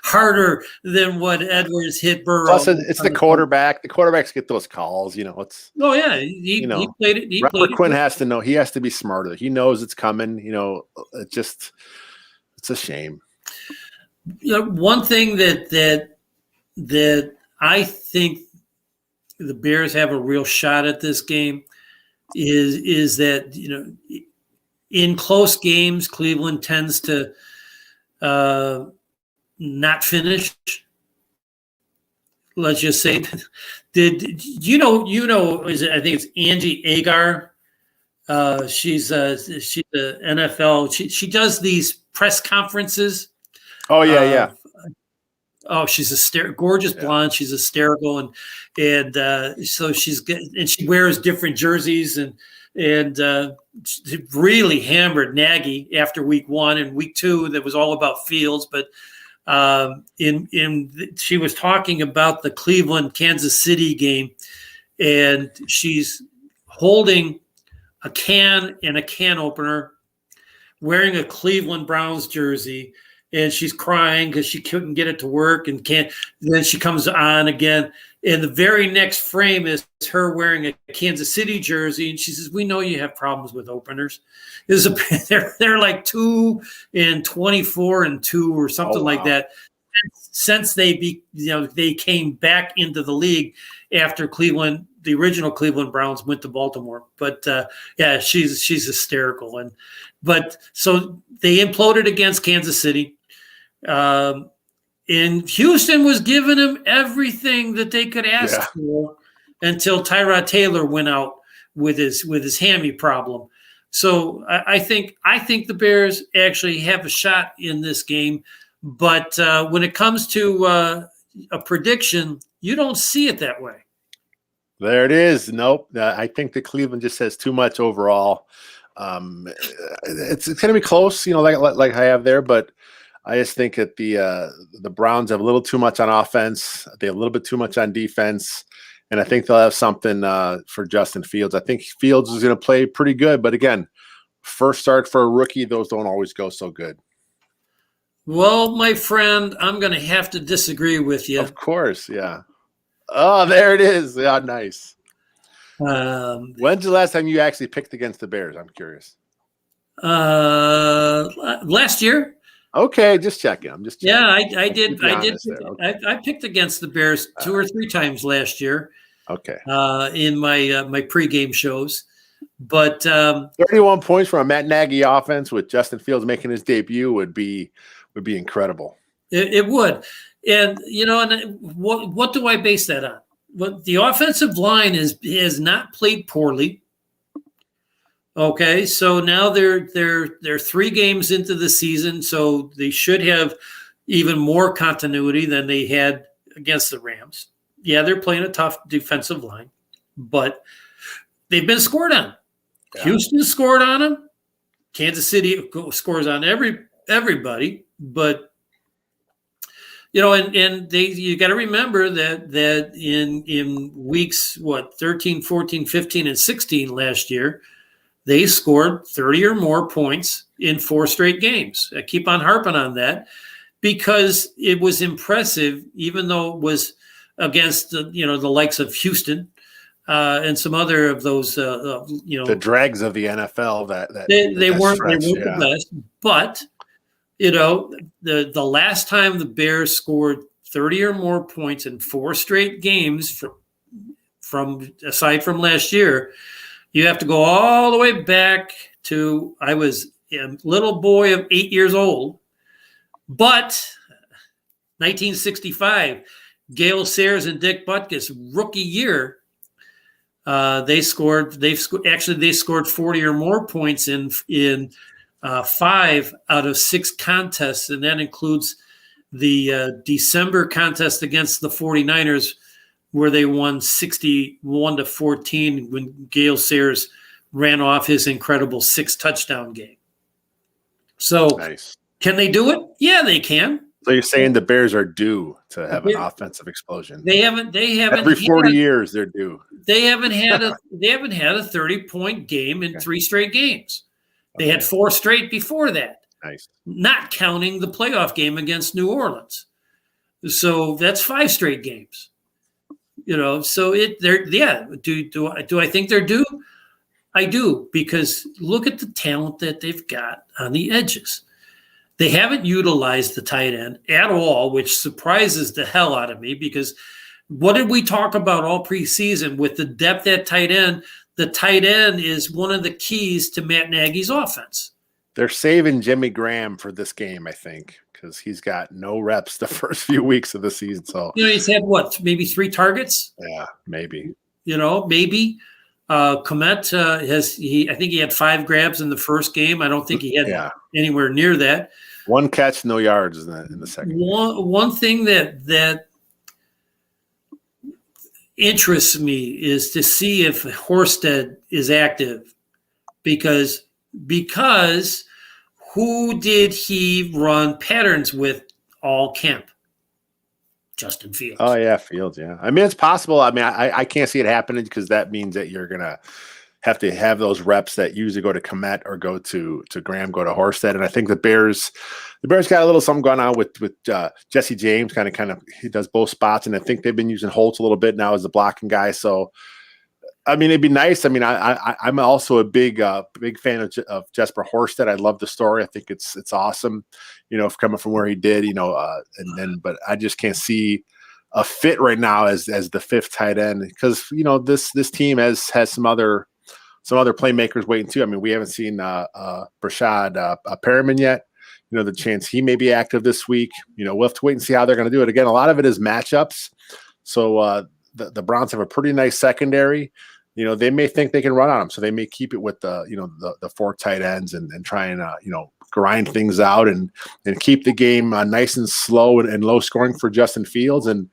harder than what Edwards hit Burrow. Plus, it's the quarterback. The quarterbacks get those calls. He played it. Robert Quinn has to know. He has to be smarter. He knows it's coming. It's a shame. One thing that I think the Bears have a real shot at this game is that in close games, Cleveland tends to not finish. Let's just say, did you know? I think it's Angie Agar. She's the NFL. She does these press conferences. Oh yeah. Oh, she's gorgeous blonde. She's hysterical, and so she wears different jerseys and she really hammered Nagy after week 1 and week 2. That was all about Fields, but she was talking about the Cleveland Kansas City game, and she's holding a can and a can opener, wearing a Cleveland Browns jersey. And she's crying because she couldn't get it to work and can't. And then she comes on again. And the very next frame is her wearing a Kansas City jersey. And she says, "We know you have problems with openers." They're like 2-24-2 or something like that. Since they came back into the league after Cleveland, the original Cleveland Browns went to Baltimore. But she's hysterical. But so they imploded against Kansas City. And Houston was giving him everything that they could ask for until Tyrod Taylor went out with his hammy problem. So I think the Bears actually have a shot in this game, but when it comes to a prediction, you don't see it that way. There it is. Nope. I think that Cleveland just has too much overall. It's going to be close, like I have there, but I just think that the Browns have a little too much on offense. They have a little bit too much on defense, and I think they'll have something for Justin Fields. I think Fields is going to play pretty good, but again, first start for a rookie, those don't always go so good. Well, my friend, I'm going to have to disagree with you. Of course, yeah. Oh, there it is. Yeah, nice. When's the last time you actually picked against the Bears? I'm curious. Last year. Okay, just checking. I'm just checking. Yeah, I did. Okay. I I picked against the Bears 2 or 3 times last year. Okay. In my pregame shows, but 31 points from a Matt Nagy offense with Justin Fields making his debut would be incredible. It would, and what do I base that on? Well, the offensive line has not played poorly. Okay, so now they're 3 games into the season, so they should have even more continuity than they had against the Rams. Yeah, they're playing a tough defensive line, but they've been scored on. Yeah. Houston scored on them. Kansas City scores on everybody, but you got to remember that in weeks 13, 14, 15, and 16 last year. They scored 30 or more points in 4 straight games. I keep on harping on that because it was impressive, even though it was against the likes of Houston and some other of those the dregs of the NFL. They weren't the best, but the last time the Bears scored 30 or more points in 4 straight games from aside from last year. You have to go all the way back to I was a little boy of 8 years old, but 1965, Gale Sayers and Dick Butkus rookie year. They scored 40 or more points in 5 out of 6 contests, and that includes the December contest against the 49ers. Where they won 61-14 when Gale Sayers ran off his incredible 6-touchdown game. So nice. Can they do it? Yeah, they can. So you're saying the Bears are due to have an offensive explosion? They haven't. Every 40 years they're due. They haven't had a 30-point game in 3 straight games. They had 4 straight before that. Nice. Not counting the playoff game against New Orleans. So that's 5 straight games. So do I think they're due? I do, because look at the talent that they've got on the edges. They haven't utilized the tight end at all, which surprises the hell out of me, because what did we talk about all preseason with the depth at tight end? the tight end is one of the keys to Matt Nagy's offense. They're saving Jimmy Graham for this game, I think, because he's got no reps the first few weeks of the season. So He's had maybe 3 targets? Yeah, maybe. Maybe. Komet I think he had 5 grabs in the first game. I don't think he had anywhere near that. 1 catch, no yards in the second. One thing that interests me is to see if Horsted is active, because who did he run patterns with all camp? Justin Fields. Oh yeah, Fields. Yeah, I mean it's possible. I mean I can't see it happening because that means that you're gonna have to have those reps that usually go to Komet or go to Graham, go to Horsted. And I think the Bears got a little something going on with Jesse James. Kind of he does both spots, and I think they've been using Holtz a little bit now as the blocking guy. So I mean, it'd be nice. I mean, I'm also a big fan of Jesper Horsted. I love the story. I think it's awesome, coming from where he did, but I just can't see a fit right now as the 5th tight end, because this team has some other playmakers waiting too. I mean, we haven't seen Brashad Perriman yet. The chance he may be active this week. We'll have to wait and see how they're going to do it. Again, a lot of it is matchups. So the Browns have a pretty nice secondary. They may think they can run on them, so they may keep it with the 4 tight ends and try and grind things out and keep the game nice and slow and low scoring for Justin Fields and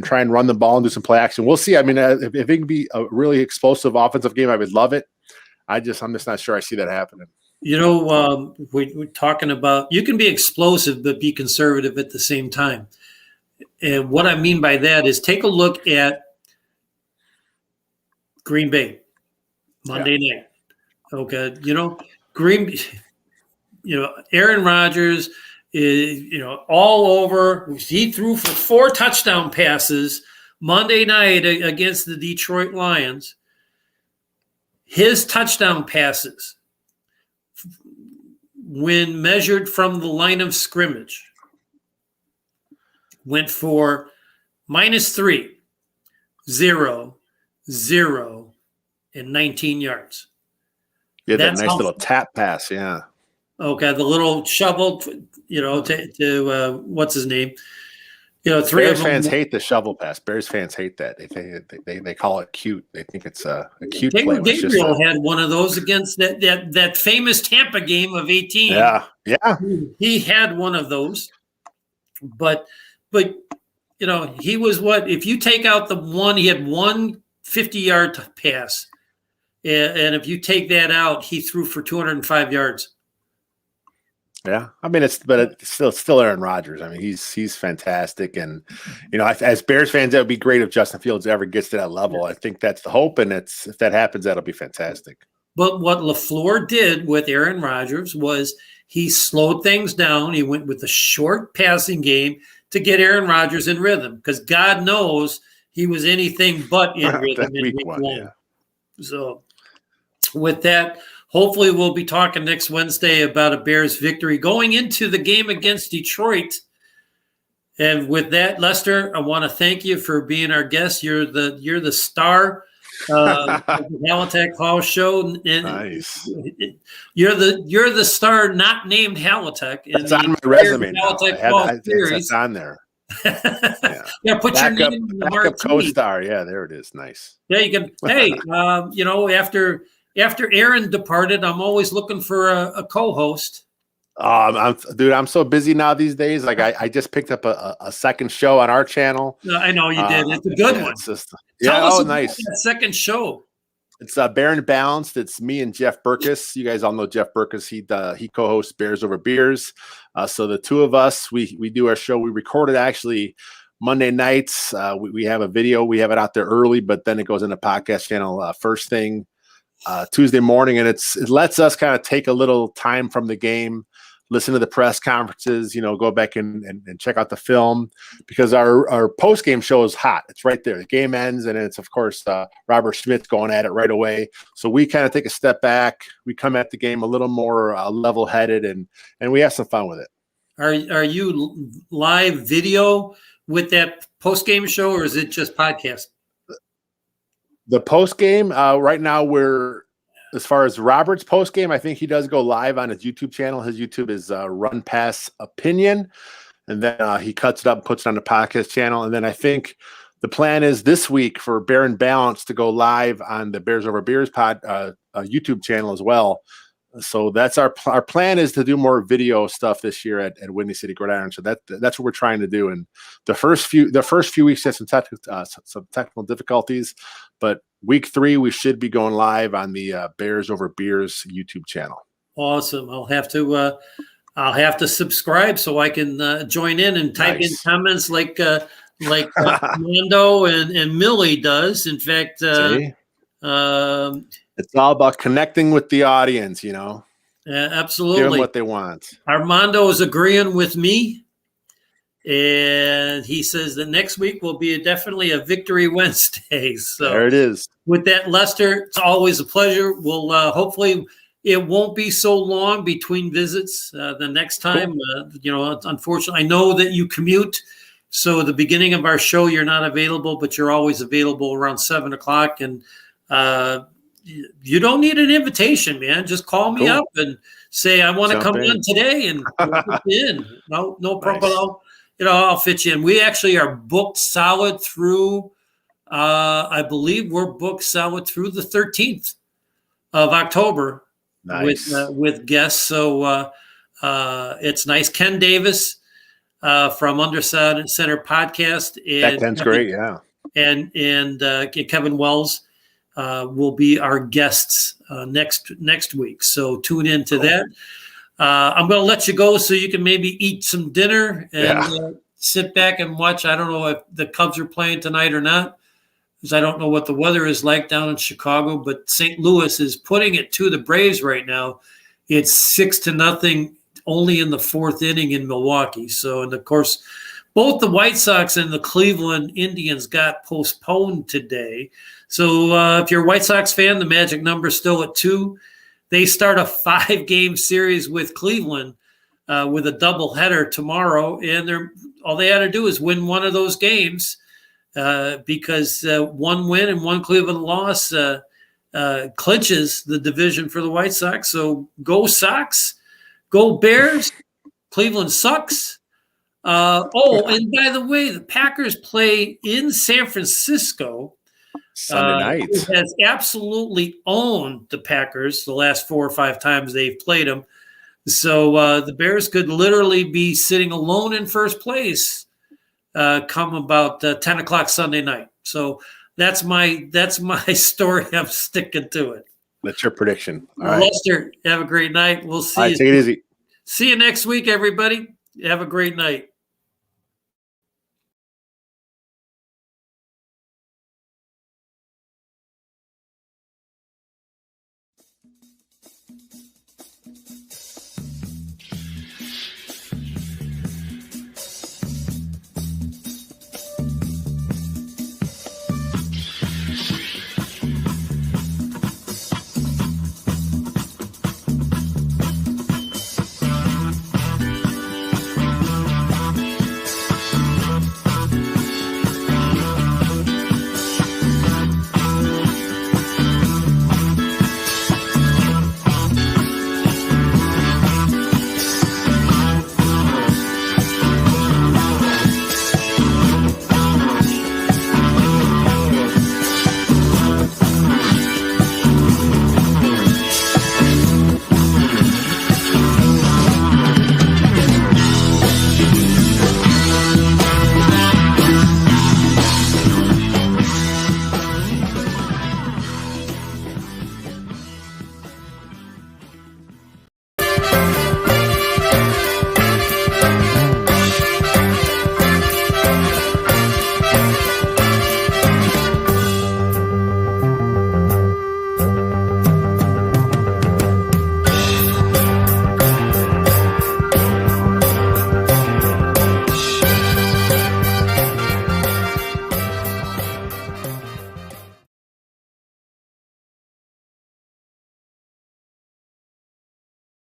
try and run the ball and do some play action. We'll see. I mean, if it can be a really explosive offensive game, I would love it. I'm just not sure I see that happening. We're talking about, you can be explosive but be conservative at the same time. And what I mean by that is take a look at Green Bay Monday night. Okay, Aaron Rodgers is all over. He threw for 4 touchdown passes Monday night against the Detroit Lions. His touchdown passes, when measured from the line of scrimmage, went for -3, 0, 0, and 19 yards. Yeah, that nice little tap pass. Yeah. Okay, the little shovel, to what's his name? 3 Bears of them. fans hate the shovel pass. Bears fans hate that. They call it cute. They think it's a cute play. Gabriel had one of those against that famous Tampa game of 18. Yeah. He had one of those, but he was what? If you take out the one, he had one 50-yard pass, and if you take that out, he threw for 205 yards. Yeah, I mean it's still Aaron Rodgers. I mean he's fantastic, and as Bears fans, it would be great if Justin Fields ever gets to that level. I think that's the hope, and if that happens, that'll be fantastic. But what LaFleur did with Aaron Rodgers was he slowed things down. He went with a short passing game to get Aaron Rodgers in rhythm, because God knows he was anything but in rhythm in week one. Yeah. So with that, hopefully we'll be talking next Wednesday about a Bears victory going into the game against Detroit. And with that, Lester, I want to thank you for being our guest. You're the star of the Halatek Hall Show. And nice. You're the star not named Halatek. It's on my resume. It's on there. Yeah, put backup, your name in the backup co-star. Yeah, there it is. Nice. Yeah, you can. Hey, after Aaron departed, I'm always looking for a co-host. I'm so busy now these days. Like I just picked up a second show on our channel. I know you did. It's a good one. Tell us about nice. That second show. It's Bear and Balanced. It's me and Jeff Berkus. You guys all know Jeff Berkus. He co-hosts Bears Over Beers. So the two of us, we do our show. We recorded actually Monday nights. We have a video. We have it out there early, but then it goes in the podcast channel first thing Tuesday morning, and it lets us kind of take a little time from the game, listen to the press conferences, go back and check out the film, because our post-game show is hot. It's right there. The game ends, and it's, of course, Robert Schmidt's going at it right away. So we kind of take a step back. We come at the game a little more level-headed, and we have some fun with it. Are you live video with that post-game show, or is it just podcast? The post game right now, as far as Robert's post game, I think he does go live on his YouTube channel. His YouTube is Run Pass Opinion, and then he cuts it up and puts it on the podcast channel. And then I think the plan is this week for Bear and Balance to go live on the Bears Over Beers YouTube channel as well. So that's our plan, is to do more video stuff this year at Windy City Gridiron. So that's what we're trying to do. And the first few weeks had some technical difficulties, but week 3 we should be going live on the Bears Over Beers YouTube channel. Awesome. I'll have to subscribe so I can join in and type in comments like Mondo and Millie does. In fact, it's all about connecting with the audience, Yeah, absolutely. Give them what they want. Armando is agreeing with me, and he says that next week will be definitely a Victory Wednesday. So there it is. With that, Lester, it's always a pleasure. We'll hopefully it won't be so long between visits the next time. Unfortunately, I know that you commute. So at the beginning of our show, you're not available, but you're always available around 7:00. And you don't need an invitation, man. Just call me up and say, I want to come in today, and we'll fit you in. No problem. Nice. I'll fit you in. We actually are booked solid through, I believe we're booked solid through the 13th of October. Nice. With guests. So it's nice. Ken Davis from Underside Center Podcast. And Ken's great, yeah. And Kevin Wells will be our guests next week. So tune in to that. I'm going to let you go so you can maybe eat some dinner and sit back and watch. I don't know if the Cubs are playing tonight or not, because I don't know what the weather is like down in Chicago, but St. Louis is putting it to the Braves right now. It's 6-0 only in the 4th inning in Milwaukee. So, and of course, both the White Sox and the Cleveland Indians got postponed today. So if you're a White Sox fan, the magic number is still at 2. They start a 5-game series with Cleveland with a doubleheader tomorrow, and all they had to do is win one of those games because one win and one Cleveland loss clinches the division for the White Sox. So go Sox, go Bears. Cleveland sucks. And by the way, the Packers play in San Francisco Sunday night. Who has absolutely owned the Packers the last 4 or 5 times they've played them. So the Bears could literally be sitting alone in first place come about 10 o'clock Sunday night. So that's my story. I'm sticking to it. That's your prediction. All right. Lester, have a great night. We'll see you. Take it easy. See you next week, everybody. Have a great night.